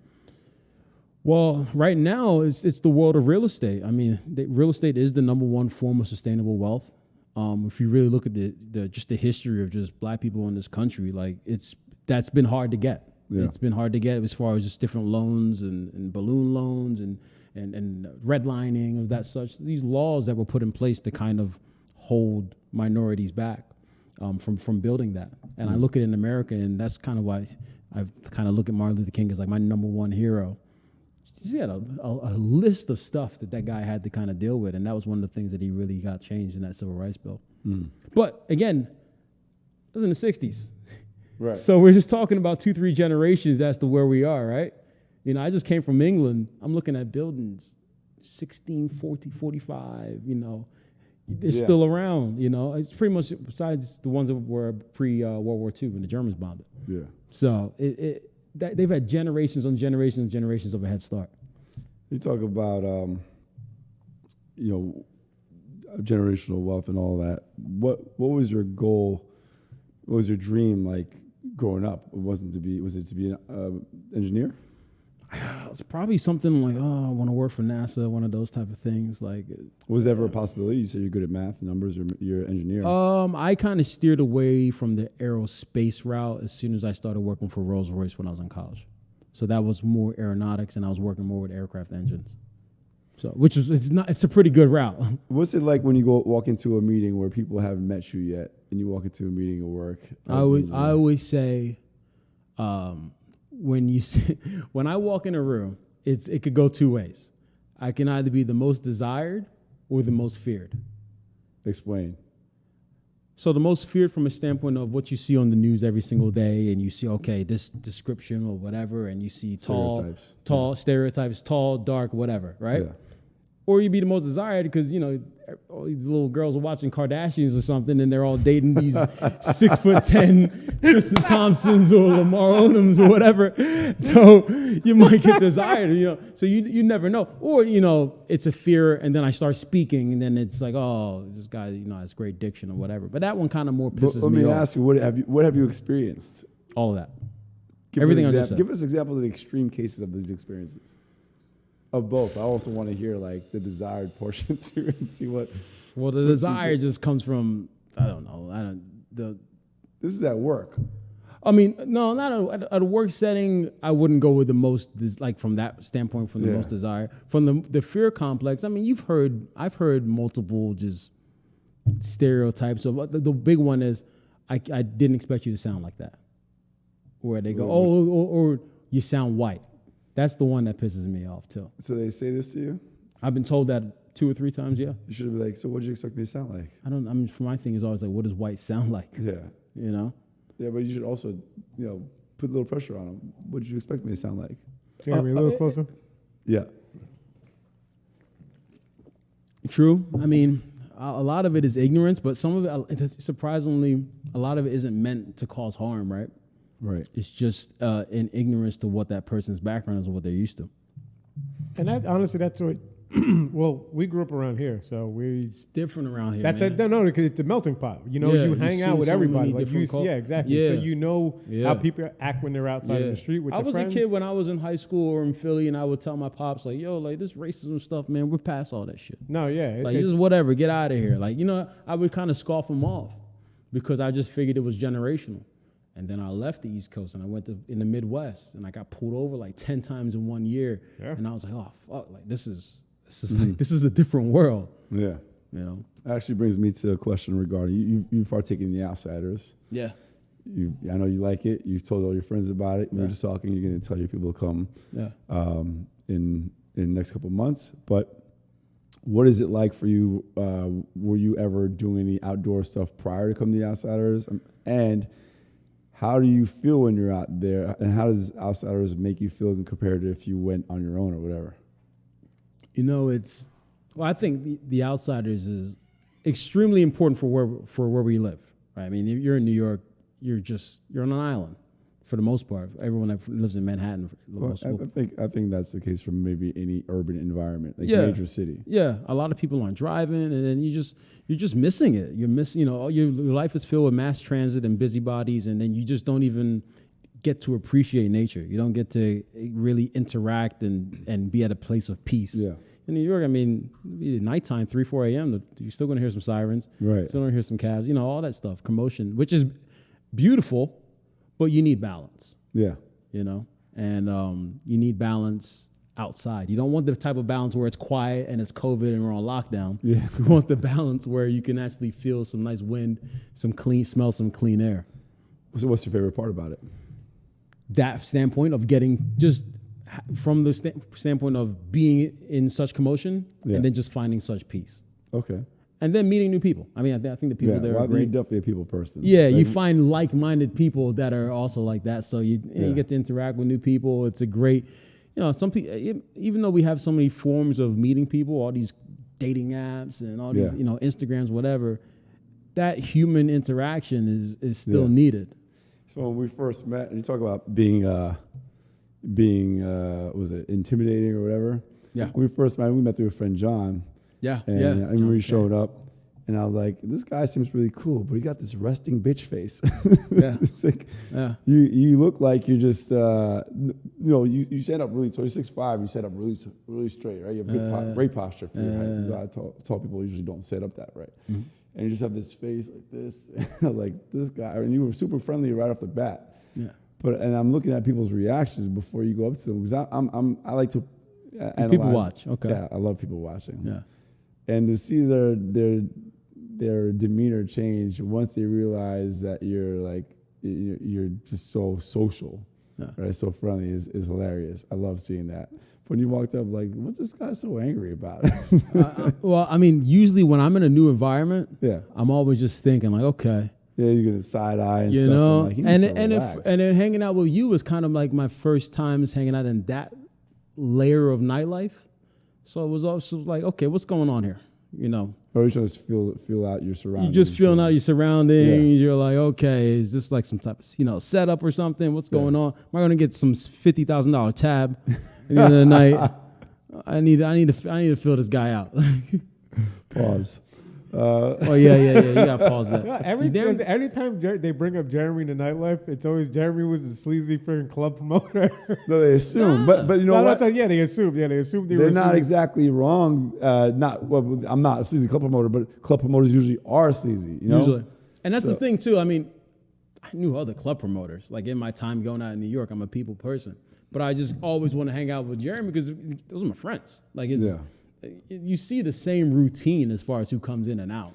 Well, right now it's the world of real estate. I mean, real estate is the number one form of sustainable wealth. If you really look at the history of just black people in this country, like that's been hard to get. Yeah. It's been hard to get as far as just different loans and balloon loans and redlining of that such. These laws that were put in place to kind of hold minorities back from building that. And I look at it in America, and that's kind of why I kind of look at Martin Luther King as like my number one hero. He had a list of stuff that guy had to kind of deal with, and that was one of the things that he really got changed in that civil rights bill. Mm. But again, it was in the 60s. Right. So we're just talking about 2-3 generations as to where we are, right? I just came from England. I'm looking at buildings, 1640, 45, they're still around, It's pretty much besides the ones that were pre-World War II when the Germans bombed it. Yeah. So they've had generations on generations and generations of a head start. You talk about, generational wealth and all that. What was your goal? What was your dream like growing up? Was it to be an engineer? It's probably something like, I want to work for NASA, one of those type of things. Like, was there ever a possibility? You said you're good at math, numbers, or you're an engineer. I kind of steered away from the aerospace route as soon as I started working for Rolls-Royce when I was in college. So that was more aeronautics, and I was working more with aircraft engines. So, it's a pretty good route. What's it like when you walk into a meeting where people haven't met you yet, and you walk into a meeting at work? I always say, when I walk in a room, it could go two ways. I can either be the most desired or the most feared. Explain. So the most feared from a standpoint of what you see on the news every single day, and you see, okay, this description or whatever, and you see stereotypes, tall, dark, whatever, right? Yeah. Or you'd be the most desired because, all these little girls are watching Kardashians or something, and they're all dating these 6'10" Tristan Thompsons or Lamar Odoms or whatever. So you might get desired, So you never know. Or, it's a fear, and then I start speaking, and then it's like, oh, this guy, has great diction or whatever. But that one kind of more pisses me off. Let me ask you, what have you experienced? All of that. Everything I just said. Give us examples of the extreme cases of these experiences. Of both. I also want to hear the desired portion too and see what. Well, the desire just comes from, I don't know. This is at work. I mean, no, not at a work setting. I wouldn't go with the most, from that standpoint, from the most desire. From the fear complex, I mean, I've heard multiple just stereotypes. So the big one is, I didn't expect you to sound like that. Where they go, or you sound white. That's the one that pisses me off too. So they say this to you? I've been told that 2 or 3 times, yeah. You should be like, so what did you expect me to sound like? For my thing is always like, what does white sound like? Yeah. Yeah, but you should also, put a little pressure on them. What did you expect me to sound like? Jeremy, a little closer. Yeah. True. I mean, a lot of it is ignorance, but some of it, surprisingly, a lot of it isn't meant to cause harm, right? Right. It's just in ignorance to what that person's background is or what they're used to. And honestly, that's what. Well, we grew up around here, so it's different around here. That's because it's a melting pot. You hang out with everybody. Exactly. Yeah. So how people act when they're outside in the street with their friends. I was a kid when I was in high school or in Philly, and I would tell my pops this racism stuff, man, we're past all that shit. No, yeah, just whatever, get out of here. I would kind of scoff them off because I just figured it was generational. And then I left the East Coast and I went in the Midwest and I got pulled over 10 times in 1 year. Yeah. And I was like, oh fuck, this is a different world. Yeah. Actually brings me to a question regarding you've partaken in the Outsiders. Yeah. I know you like it. You've told all your friends about it. We were just talking. You're going to tell your people to come in the next couple of months. But what is it like for you? Were you ever doing any outdoor stuff prior to coming to the Outsiders? And how do you feel when you're out there? And how does Outsiders make you feel compared to if you went on your own or whatever? I think the Outsiders is extremely important for where we live. Right? I mean, if you're in New York, you're on an island for the most part. Everyone that lives in Manhattan. I think that's the case for maybe any urban environment, major city. Yeah, a lot of people aren't driving, and then you're just missing it. You're missing, your life is filled with mass transit and busybodies, and then you just don't even get to appreciate nature. You don't get to really interact and be at a place of peace. Yeah. In New York, I mean, nighttime, 3, 4 a.m., you're still going to hear some sirens. Right. Still going to hear some cabs, all that stuff, commotion, which is beautiful, but you need balance. Yeah. And you need balance outside. You don't want the type of balance where it's quiet and it's COVID and we're on lockdown. Yeah. You want the balance where you can actually feel some nice wind, smell some clean air. So what's your favorite part about it? That standpoint of getting just from the standpoint of being in such commotion and then just finding such peace. Okay. And then meeting new people. I mean, I think the people there are great. You're definitely a people person. Yeah, you find like-minded people that are also like that. So you get to interact with new people. It's a great, some people, even though we have so many forms of meeting people, all these dating apps and all these, Instagrams, whatever, that human interaction is still needed. So when we first met, and you talk about being was it intimidating or whatever? Yeah. When we first met, we met through a friend, John. Yeah. And I remember he showed up, and I was like, this guy seems really cool, but he got this resting bitch face. Yeah. It's like, you look like you're just, you stand up really tall. You're 6'5", you stand up really straight, right? You have great posture for your height. Tall people usually don't set up that right. Mm-hmm. And you just have this face like this. I was like, this guy, and you were super friendly right off the bat. Yeah. And I'm looking at people's reactions before you go up to them, because I like to People watch. Okay. Yeah, I love people watching. Yeah. And to see their demeanor change once they realize that you're just so social, right? So friendly is hilarious. I love seeing that. When you walked up, like, what's this guy so angry about? Well, I mean, usually when I'm in a new environment, yeah, I'm always just thinking like, okay. Yeah, you get a side eye and you stuff. know, Like, and then hanging out with you was kind of like my first times hanging out in that layer of nightlife. So it was also like, okay, what's going on here? You know, or you just feel out your surroundings. You're just feeling out your surroundings. Yeah. You're like, okay, is this like some type of setup or something? What's going on? Am I going to get some $50,000 tab at the end of the night? I need to fill this guy out. Pause. You got to pause that. Yeah, every time they bring up Jeremy in the nightlife, it's always Jeremy was a sleazy freaking club promoter. No, they assume, but you know what? They assume. Yeah, they assume they're not exactly wrong. I'm not a sleazy club promoter, but club promoters usually are sleazy. You know, usually, and that's the thing too. I mean, I knew other club promoters. Like in my time going out in New York, I'm a people person, but I just always want to hang out with Jeremy because those are my friends. Like you see the same routine as far as who comes in and out.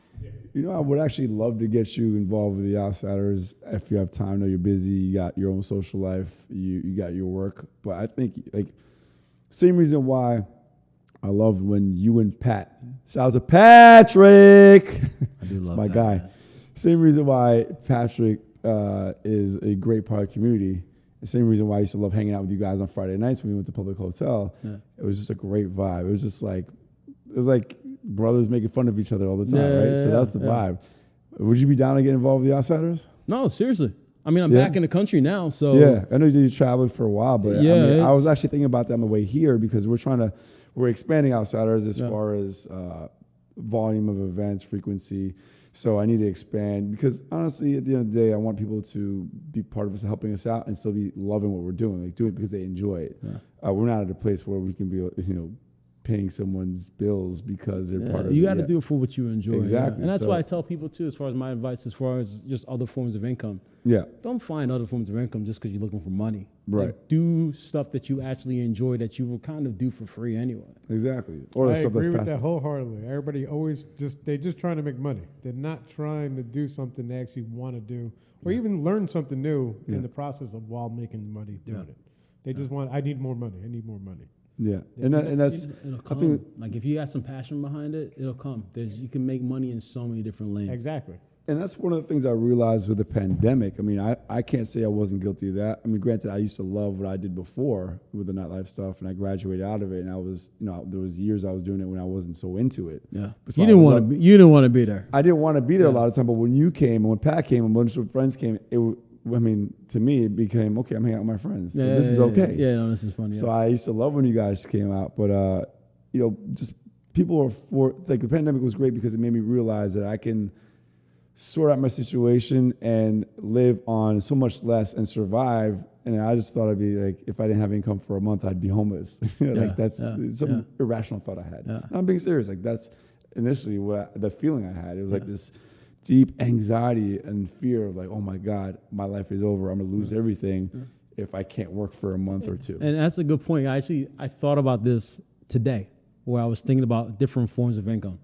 You know, I would actually love to get you involved with the Outsiders if you have time. I know you're busy, you got your own social life, you got your work. But I think, like, same reason why I love when you and Pat, shout out to Patrick, I do love my that, guy. Man. Same reason why Patrick is a great part of the community. The same reason why I used to love hanging out with you guys on Friday nights when we went to Public Hotel. Yeah. It was just a great vibe. It was like brothers making fun of each other all the time, right? So that's the vibe. Would you be down to get involved with the Outsiders? No, seriously. I mean, I'm back in the country now, so yeah. I know you traveled for a while, but I was actually thinking about that on the way here because we're expanding Outsiders as far as volume of events, frequency. So I need to expand because honestly, at the end of the day, I want people to be part of us, helping us out, and still be loving what we're doing, like do it because they enjoy it. Yeah. We're not at a place where we can be, paying someone's bills because they're part of it. You got to do it for what you enjoy. Exactly. Yeah. And that's why I tell people too, as far as my advice, as far as just other forms of income. Yeah. Don't find other forms of income just because you're looking for money. Right. Like, do stuff that you actually enjoy that you will kind of do for free anyway. Exactly. Or I stuff agree that's with passive. that wholeheartedly. Everybody always they're just trying to make money. They're not trying to do something they actually want to do or even learn something new in the process of while making money doing it. They just want, I need more money. I need more money. Yeah, and that's it'll come. I think, like if you got some passion behind it, it'll come. You can make money in so many different lanes. Exactly. And that's one of the things I realized with the pandemic. I mean, I can't say I wasn't guilty of that. I mean, granted, I used to love what I did before with the nightlife stuff, and I graduated out of it. And I was, there was years I was doing it when I wasn't so into it. Yeah, you didn't want to. You didn't want to be there. I didn't want to be there a lot of time. But when you came, and when Pat came, and a bunch of friends came, to me, it became, okay, I'm hanging out with my friends. So this is okay. Yeah, no, this is funny. So I used to love when you guys came out. But, just people are the pandemic was great because it made me realize that I can sort out my situation and live on so much less and survive. And I just thought I'd be like, if I didn't have income for a month, I'd be homeless. That's some irrational thought I had. Yeah. I'm being serious. Like that's initially the feeling I had. It was like this deep anxiety and fear of like, oh my God, my life is over. I'm gonna lose everything if I can't work for a month or two. And that's a good point. I thought about this today, where I was thinking about different forms of income.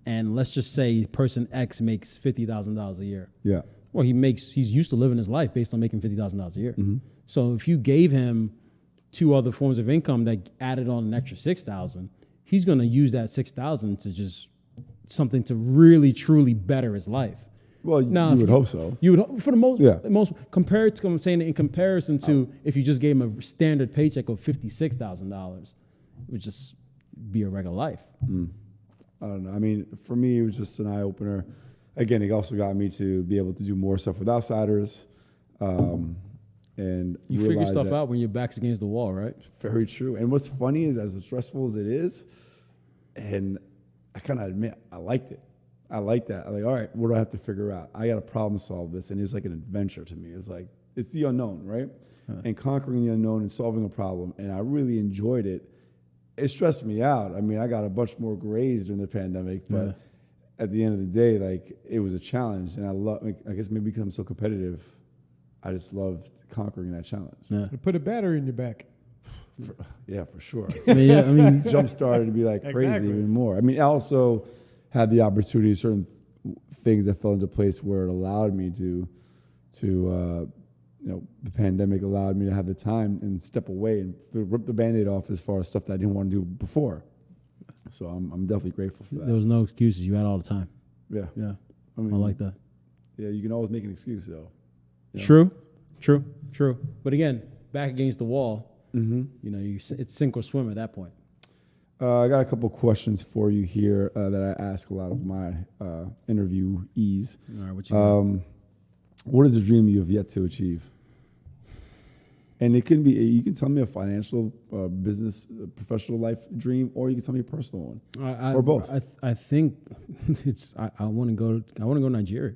And let's just say person X makes $50,000 a year. Yeah. Well, he's used to living his life based on making $50,000 a year. Mm-hmm. So if you gave him two other forms of income that added on an extra $6,000, he's going to use that $6,000 to just something to really truly better his life. Well, now, you would hope so. You would, for the most compared to, I'm saying in comparison to if you just gave him a standard paycheck of $56,000, it would just be a regular life. Mm. I don't know. I mean, for me, it was just an eye opener. Again, it also got me to be able to do more stuff with Outsiders. And you figure stuff out when your back's against the wall, right? Very true. And what's funny is, as stressful as it is, and I kind of admit I liked it. I like that. I'm like, all right, what do I have to figure out? I got to problem solve this, and it's like an adventure to me. It's like it's the unknown, right? And conquering the unknown and solving a problem, and I really enjoyed it. It stressed me out. I mean, I got a bunch more grades during the pandemic, but at the end of the day, like it was a challenge, and I guess maybe because I'm so competitive, I just loved conquering that challenge. Yeah. Put a battery in your back. For sure. I mean, Jump started to be like crazy Exactly. even more. I mean, I also had the opportunity, certain things that fell into place where it allowed me to the pandemic allowed me to have the time and step away and rip the Band-Aid off as far as stuff that I didn't want to do before. So I'm definitely grateful for that. there was no excuses. You had all the time. Yeah. Yeah, I mean, I like that. Yeah, you can always make an excuse though. You know? True. But again, back against the wall, Mm-hmm. it's sink or swim at that point. I got a couple questions for you here that I ask a lot of my interviewees. All right, what you got? What is a dream you have yet to achieve? And it can be, you can tell me a financial, business, professional life dream, or you can tell me a personal one, or both. I think I want to go to Nigeria.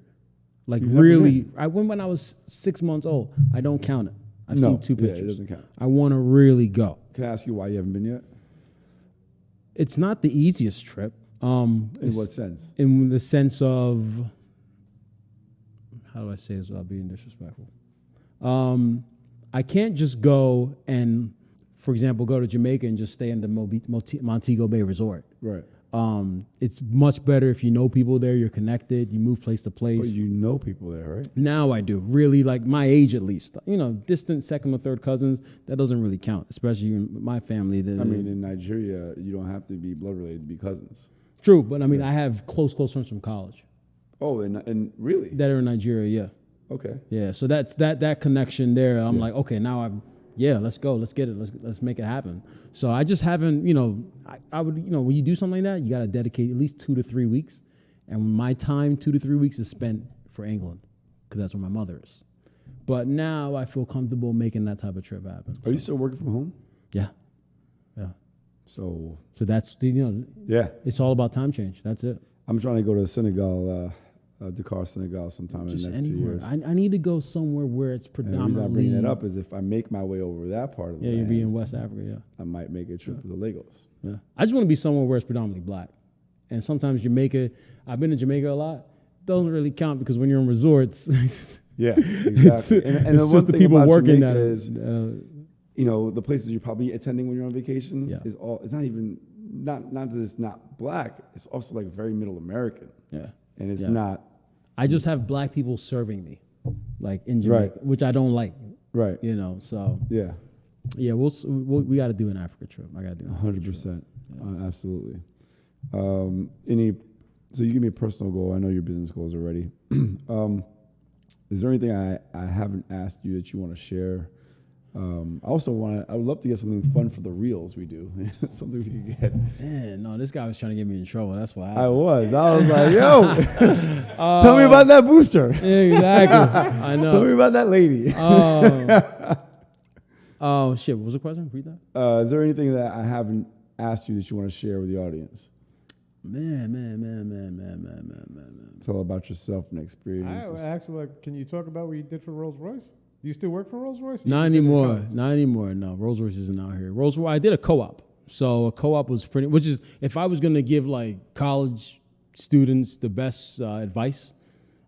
Like You've never really, been? I went when I was 6 months old. I don't count it. I've No, seen 2 yeah, pictures. it doesn't count. I want to really go. Can I ask you why you haven't been yet? It's not the easiest trip. In what sense? In the sense of, how do I say this without being disrespectful? I can't just go and, for example, go to Jamaica and just stay in the Montego Bay Resort. Right. It's much better if you know people there, you're connected, you move place to place. But you know people there, right? Now I do, really, like my age at least. Distant second or third cousins, that doesn't really count, especially in my family. I mean, in Nigeria, you don't have to be blood related to be cousins. True, but I mean, I have close friends from college Oh, and really? that are in Nigeria, yeah. Okay. Yeah, so that's that connection there. I'm like, okay, now let's go, let's get it, let's make it happen. So I just haven't, I would, when you do something like that, you got to dedicate at least 2 to 3 weeks, and my time 2 to 3 weeks is spent for England because that's where my mother is. But now I feel comfortable making that type of trip happen. Are you still working from home? Yeah. So That's yeah, it's all about time change. That's it. I'm trying to go to Senegal, Dakar, Senegal, sometime in Just the next 2 anywhere. years. I need to go somewhere where it's And the predominantly. reason I bring that up is if I make my way over that part of the Yeah, you'll land, be in West Africa. Yeah. I might make a trip to Lagos. Yeah. I just want to be somewhere where it's predominantly black. And sometimes Jamaica, I've been to Jamaica a lot, doesn't really count because when you're in resorts, Yeah, exactly. and it's the one just the thing people about working Jamaica that is, the places you're probably attending when you're on vacation Yeah. is all. It's not even not that it's not black. It's also like very middle American, yeah. and it's Yeah. not I just have black people serving me, like in Jamaica, Right. which I don't like, right. So Yeah, yeah, we got to do an Africa trip. I got to do an Africa trip. 100%, absolutely. So you give me a personal goal. I know your business goals already. Is there anything I haven't asked you that you want to share? I would love to get something fun for the reels we do. Something we can get. Man, no, this guy was trying to get me in trouble. That's why. I was like, yo, tell me about that booster. Exactly. I know. Tell me about that lady. Oh shit! What was the question? Read that. Is there anything that I haven't asked you that you want to share with the audience? Man. Tell about yourself and I experiences. actually can you talk about what you did for Rolls Royce? Do you still work for Rolls Royce? Not anymore. Not anymore. No, Rolls Royce isn't out here. Rolls Royce. I did a co-op. So a co-op was which is if I was gonna give like college students the best advice,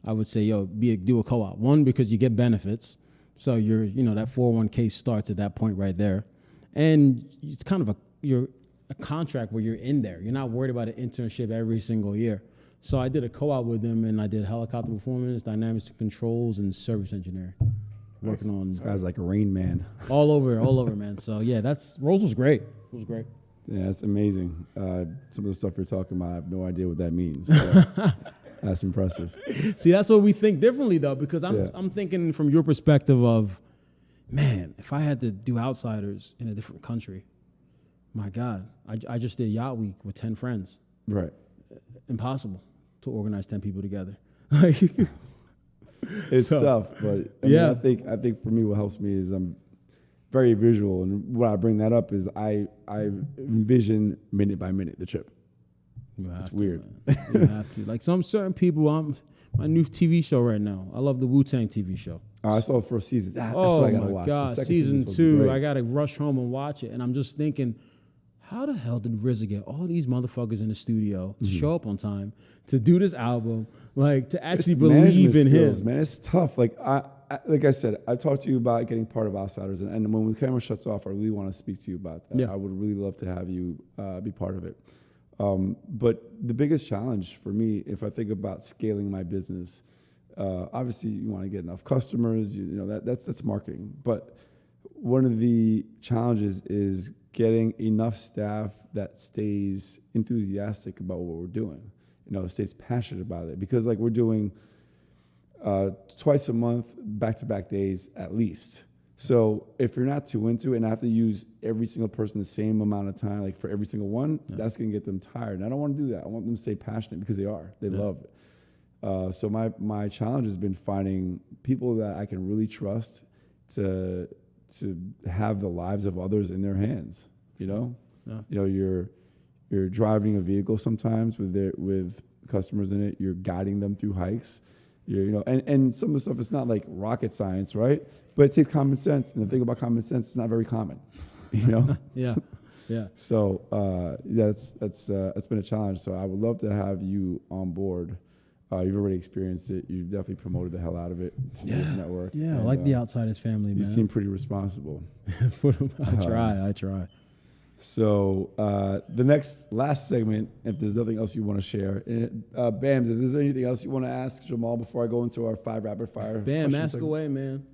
I would say do a co-op. One, because you get benefits, so you're that 401k starts at that point right there, and it's kind of you're a contract where you're in there. You're not worried about an internship every single year. So I did a co-op with them, and I did helicopter performance, dynamics and controls, and service engineering. Working on This guy's like a Rain Man. all over, man. So yeah, Rolls was great. It was great. Yeah, that's amazing. Some of the stuff you're talking about, I have no idea what that means. So that's impressive. See, that's what we think differently though, because I'm thinking from your perspective of, man, if I had to do Outsiders in a different country, my God, I just did Yacht Week with 10 friends. Right. Impossible to organize 10 people together. It's tough, but I think for me, what helps me is I'm very visual, and what I bring that up is I envision minute by minute the trip. It's weird. You have to. Like some certain people, my new TV show right now. I love the Wu-Tang TV show. I saw the first season. That's Oh what I gotta my watch. God, The second season season's supposed to be 2. great. I gotta rush home and watch it, and I'm just thinking, how the hell did RZA get all these motherfuckers in the studio to show up on time to do this album, like to actually It's believe management in skills, him? man. It's tough. Like like I said, I talked to you about getting part of Outsiders, and when the camera shuts off, I really want to speak to you about that. Yeah. I would really love to have you be part of it. But the biggest challenge for me, if I think about scaling my business, obviously you want to get enough customers. You know that's marketing. But one of the challenges is getting enough staff that stays enthusiastic about what we're doing. You know, stays passionate about it, because like we're doing twice a month, back-to-back days at least. So if you're not too into it and I have to use every single person the same amount of time, like for every single one, that's going to get them tired. And I don't want to do that. I want them to stay passionate, because they are. They love it. So my challenge has been finding people that I can really trust to have the lives of others in their hands. You know, you know, you're driving a vehicle sometimes with customers in it. You're guiding them through hikes. You know, and some of the stuff, it's not like rocket science, right? But it takes common sense. And the thing about common sense, it's not very common, you know? Yeah. So that's been a challenge. So I would love to have you on board. You've already experienced it. You've definitely promoted the hell out of it to your network. Yeah, and, I like the Outsiders family, man. You seem pretty responsible. I try. So the last segment, if there's nothing else you want to share, Bams, if there's anything else you want to ask Jamal before I go into our 5 rapid fire. Bam, ask away, man.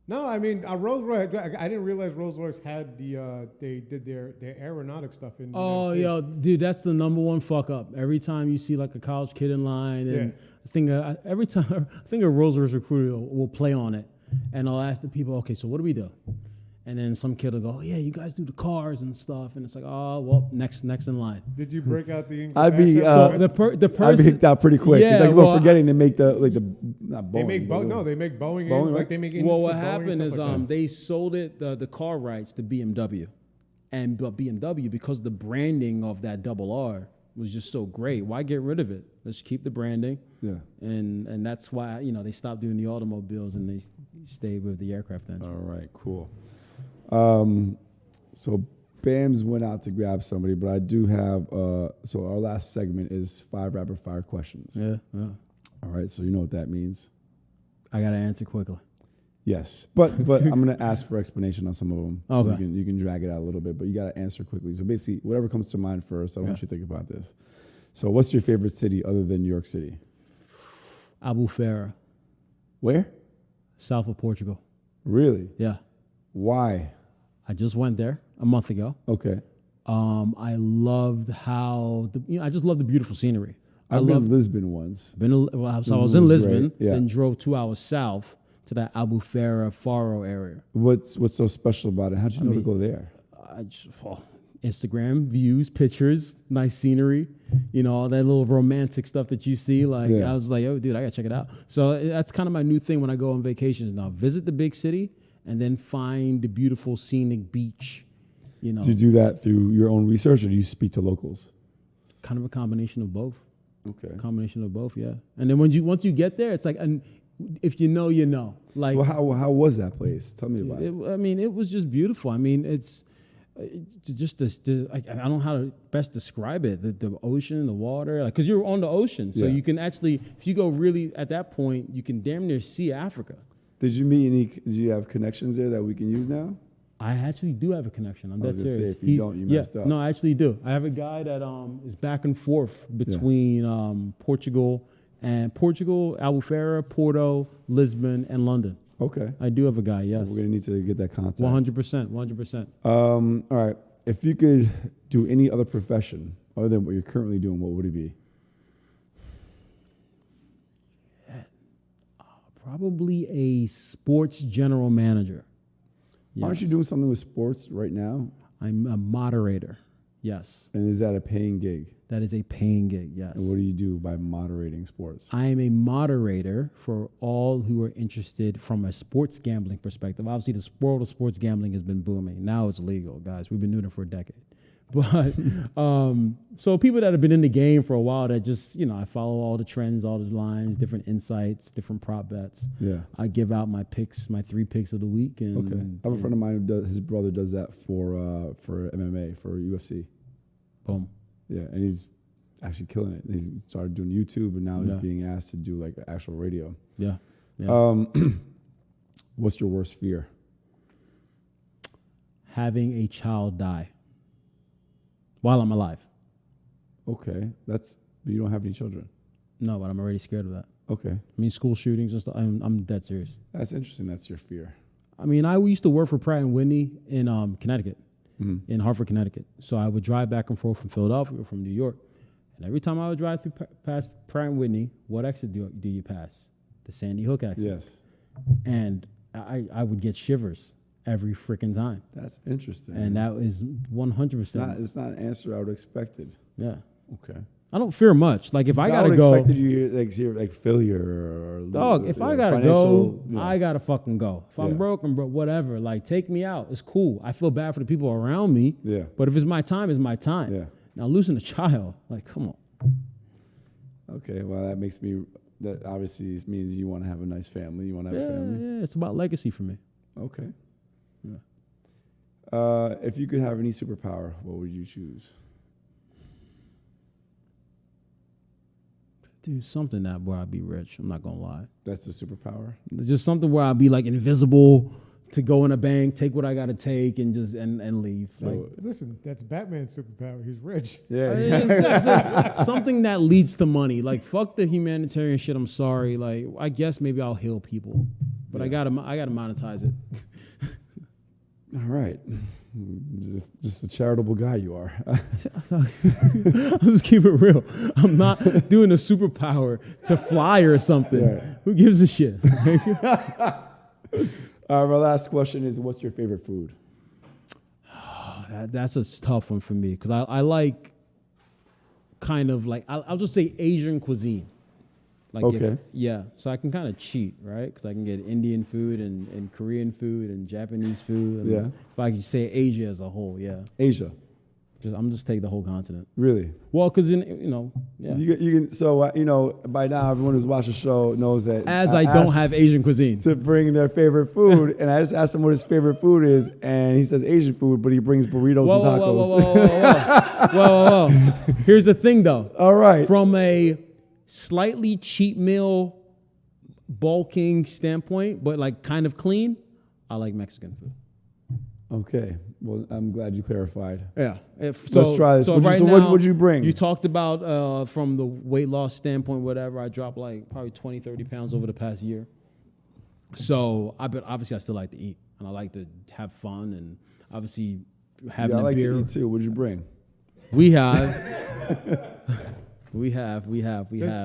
No, I mean Rolls Royce. I didn't realize Rolls Royce had they did their aeronautic stuff in. Oh, the United yo, States. dude, that's the number one fuck up. Every time you see like a college kid in line, and I think every time I think a Rolls Royce recruiter will play on it, and I'll ask the people, okay, so what do we do? And then some kid will go, oh, yeah, you guys do the cars and stuff, and it's like, oh, well, next in line. Did you break out the English? I'd be accent? So the person I'd be hicked out pretty quick. Yeah, It's like well, forgetting they make not Boeing. They make but no, they make Boeing. Boeing, like right? they make engines Well, for what Boeing and happened stuff is like that. they sold the car rights to BMW, but BMW, because the branding of that double R was just so great, why get rid of it? Let's keep the branding. Yeah. And that's why they stopped doing the automobiles and they stayed with the aircraft engine. All right, cool. So Bams went out to grab somebody, but I do have. So our last segment is 5 rapid fire questions. Yeah. All right, so you know what that means. I gotta answer quickly. Yes, but I'm gonna ask for explanation on some of them. Okay. So you can drag it out a little bit, but you gotta answer quickly. So basically, whatever comes to mind first. I want you to think about this. So, what's your favorite city other than New York City? Albufeira, Where? south of Portugal. Really? Yeah. Why? I just went there a month ago. Okay. I loved how I just love the beautiful scenery. I've been in Lisbon once. I was in was Lisbon, great, yeah. then drove 2 hours south to that Albufeira Faro area. What's so special about it? How'd you know to go there? Instagram views, pictures, nice scenery, all that little romantic stuff that you see. Like I was like, oh, dude, I gotta check it out. So that's kind of my new thing when I go on vacations now. Visit the big city and then find the beautiful scenic beach. Do you do that through your own research, or do you speak to locals? Kind of a combination of both. Okay. Combination of both, yeah. And then once you get there, it's like, if you know, you know. Like, well, how was that place? Tell me about it. I mean, it was just beautiful. I mean, it's just I don't know how to best describe it. The ocean, the water, because you're on the ocean, so you can actually, if you go really at that point, you can damn near see Africa. Did you have connections there that we can use now? I actually do have a connection. I'm I was that gonna serious. say, if you don't, you messed up. No, I actually do. I have a guy that is back and forth between Portugal, Albufeira, Porto, Lisbon, and London. Okay. I do have a guy, yes. We're going to need to get that contact. 100%. All right. If you could do any other profession other than what you're currently doing, what would it be? Probably a sports general manager. Yes. Aren't you doing something with sports right now? I'm a moderator, yes. And is that a paying gig? That is a paying gig, yes. And what do you do by moderating sports? I am a moderator for all who are interested from a sports gambling perspective. Obviously, the world of sports gambling has been booming. Now it's legal, guys. We've been doing it for a decade. But so people that have been in the game for a while that just, I follow all the trends, all the lines, different insights, different prop bets. Yeah. I give out my picks, my 3 picks of the week. And, okay. I have a friend of mine who his brother does that for MMA, for UFC. Boom. Yeah, and he's actually killing it. He's started doing YouTube, and now he's being asked to do like actual radio. Yeah. Yeah. What's your worst fear? Having a child die while I'm alive. Okay, but you don't have any children. No, but I'm already scared of that. Okay, I mean, school shootings and stuff. I'm dead serious. that's interesting. That's your fear. I mean, I used to work for Pratt and Whitney in Connecticut, in Hartford, Connecticut. So I would drive back and forth from Philadelphia or from New York. And every time I would drive through past Pratt and Whitney, what exit do you pass? The Sandy Hook exit. Yes, And I would get shivers every freaking time. that's interesting. And that is 100%. It's not an answer I would have expected. Yeah. Okay. I don't fear much. Like if I gotta would go, expected you like hear like failure or dog. If I gotta financial, go, you know. I gotta fucking go. If I'm Yeah. broke, I'm broke. Whatever. Like take me out. It's cool. I feel bad for the people around me. Yeah. But if it's my time, it's my time. Yeah. Now losing a child, like come on. Okay, well that obviously means you want to have a nice family. You want to have a family. Yeah. It's about legacy for me. Okay. Yeah. If you could have any superpower, what would you choose? Dude, something that where I'd be rich. I'm not gonna lie. That's a superpower. Just something where I'd be like invisible to go in a bank, take what I gotta take, and just and leave. So Like, Listen, that's Batman's superpower. He's rich. yeah, it's something that leads to money. Like fuck the humanitarian shit. I'm sorry. Like I guess maybe I'll heal people, but I gotta monetize it. all right. Just a charitable guy you are. I'll just keep it real. I'm not doing a superpower to fly or something. Right. Who gives a shit? My last question is, what's your favorite food? That's a tough one for me because I like kind of like I'll just say Asian cuisine. Like Okay. So I can kind of cheat, right? Because I can get Indian food and Korean food and Japanese food. And Yeah. If I could say Asia as a whole, yeah. Asia. I'm just take the whole continent. Really? Well, because yeah. You can. So by now everyone who's watched the show knows that. As I don't asked have Asian cuisine. to bring their favorite food, and I just asked him what his favorite food is, and he says Asian food, but he brings burritos and tacos. Whoa. Here's the thing, though. All right. From a slightly cheap meal, bulking standpoint, but like kind of clean, I like Mexican food. Okay. Well, I'm glad you clarified. Yeah. Let's try this. What would you bring? You talked about from the weight loss standpoint, whatever. I dropped like probably 20, 30 pounds over the past year. So obviously I still like to eat and I like to have fun and obviously having I a like beer. to eat too. What'd you bring? We have.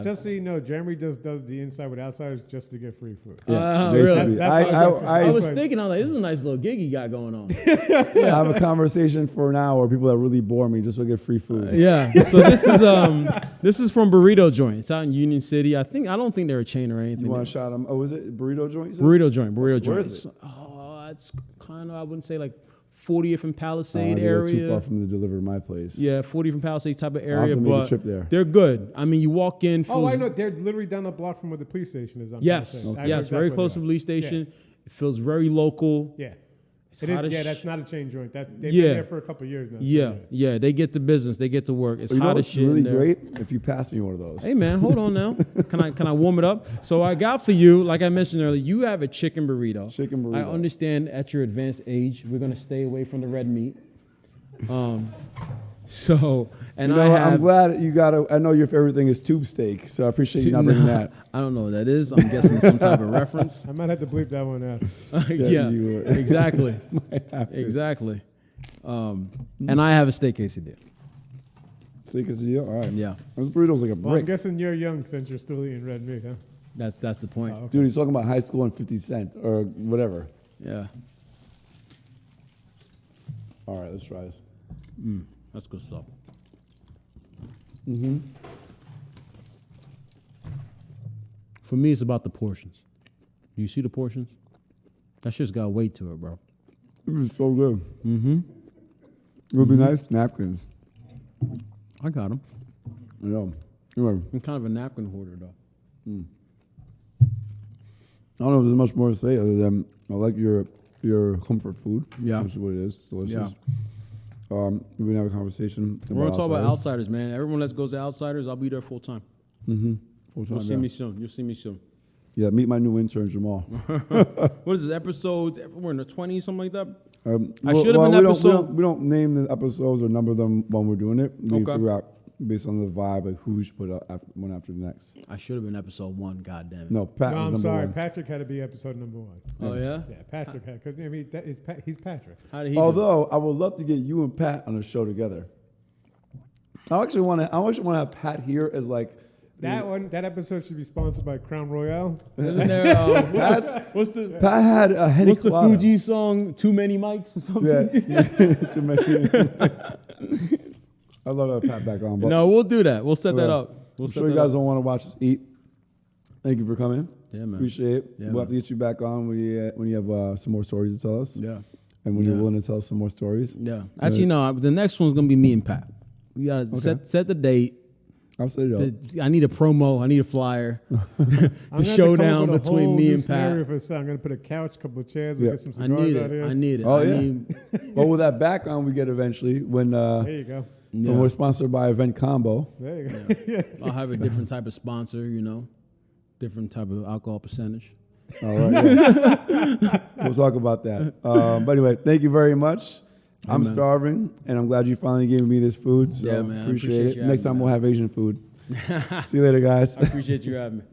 Just so you know, Jeremy just does the inside with outsiders just to get free food. Basically. I was thinking, I was like, this is a nice little gig you got going on. I have a conversation for an hour with people that really bore me just to get free food. Yeah. So this is from Burrito Joint. It's out in Union City. I don't think they're a chain or anything. You want to shout them? Oh, is it Burrito Joint? you said? Burrito Joint. Where Joint. is it? It's kind of, I wouldn't say like 40th and Palisade They're area. too far from the deliver to my place. Yeah, 40th and Palisade type of I'll area, have to make a but trip there. they're good. I mean, you walk in. Oh, I know. They're literally down the block from where the police station is. Yes, yes, very close to the police station. It feels very local. Yeah. It's It is, hot as that's not a chain joint. They've been Yeah. there for a couple of years now. Yeah, they get to business. They get to work. It's You know hot as what's shit. in really there. great? If you pass me one of those. Hey man, hold on now. Can I warm it up? So I got for you, like I mentioned earlier, you have a chicken burrito. Chicken burrito. I understand at your advanced age, we're gonna stay away from the red meat. And I have. I'm glad you got I know your favorite thing is tube steak, so I appreciate you not bringing that. I don't know what that is. I'm guessing some type of reference. I might have to bleep that one out. Yeah, you would. exactly. Might have to. Exactly. And I have a steak quesadilla. Steak is all right. Yeah, This burrito's like a Well, I'm brick. guessing you're young since you're still eating red meat, huh? that's the point. Oh, okay. Dude, he's talking about high school and 50 Cent or whatever. Yeah, All right, let's try this. that's good stuff. Mm-hmm. For me, it's about the portions. You see the portions? That shit's got weight to it, bro. It was so good. Mm-hmm. It would be nice napkins. I got them. I know. Anyway, I'm kind of a napkin hoarder, though. I don't know if there's much more to say other than I like your comfort food. Yeah. Which is what it is. It's delicious. We're gonna have a conversation. We're gonna talk about outsiders. outsiders, man. Everyone that goes to outsiders, I'll be there full time. Mm-hmm. Full time, You'll see yeah. me soon. You'll see me soon. Yeah, meet my new intern, Jamal. What is this, episodes? We're in the 20s, something like that? I Well, should have been we episode. we don't name the episodes or number them when we're doing it. We Okay. figure out based on the vibe like who we should put up one after the next. I should have been episode 1, goddamn it. No, Pat No, was I'm number sorry. one. Patrick had to be episode number 1. Oh, yeah? Yeah, Patrick had, because he's Patrick. How did he do? Although I would love to get you and Pat on a show together. I actually want to have Pat here as like That episode should be sponsored by Crown Royale. Isn't there, Pat had a Henny what's the Colada. Fuji song, Too Many Mics or something? Yeah, too many. I love to have Pat back on. But No, we'll do that. We'll set that Yeah. up. We'll I'm set sure you that guys up. don't want to watch us eat. Thank you for coming. Yeah, man. Appreciate it. Yeah, We'll have to get you back on when you have some more stories to tell us. Yeah. And when you're Yeah. willing to tell us some more stories. Yeah. Actually, no, the next one's going to be me and Pat. We got to set the date. I'll set it up. I need a promo. I need a flyer. I'm The gonna have to come showdown up with a between whole me new and scenario Pat. for a set. I'm going to put a couch, a couple of chairs, Yeah. we'll get some I cigars need out it. here. I need it. Oh, I yeah. need, Well, with that background we get eventually when There you go. when we're sponsored by Event Combo. There you go. Yeah. I'll have a different type of sponsor, different type of alcohol percentage. All right. Yeah. We'll talk about that. But anyway, thank you very much. I'm man. starving, and I'm glad you finally gave me this food. So Yeah, man. I appreciate appreciate it. you Next having time me, we'll have Asian food. See you later, guys. I appreciate you having me.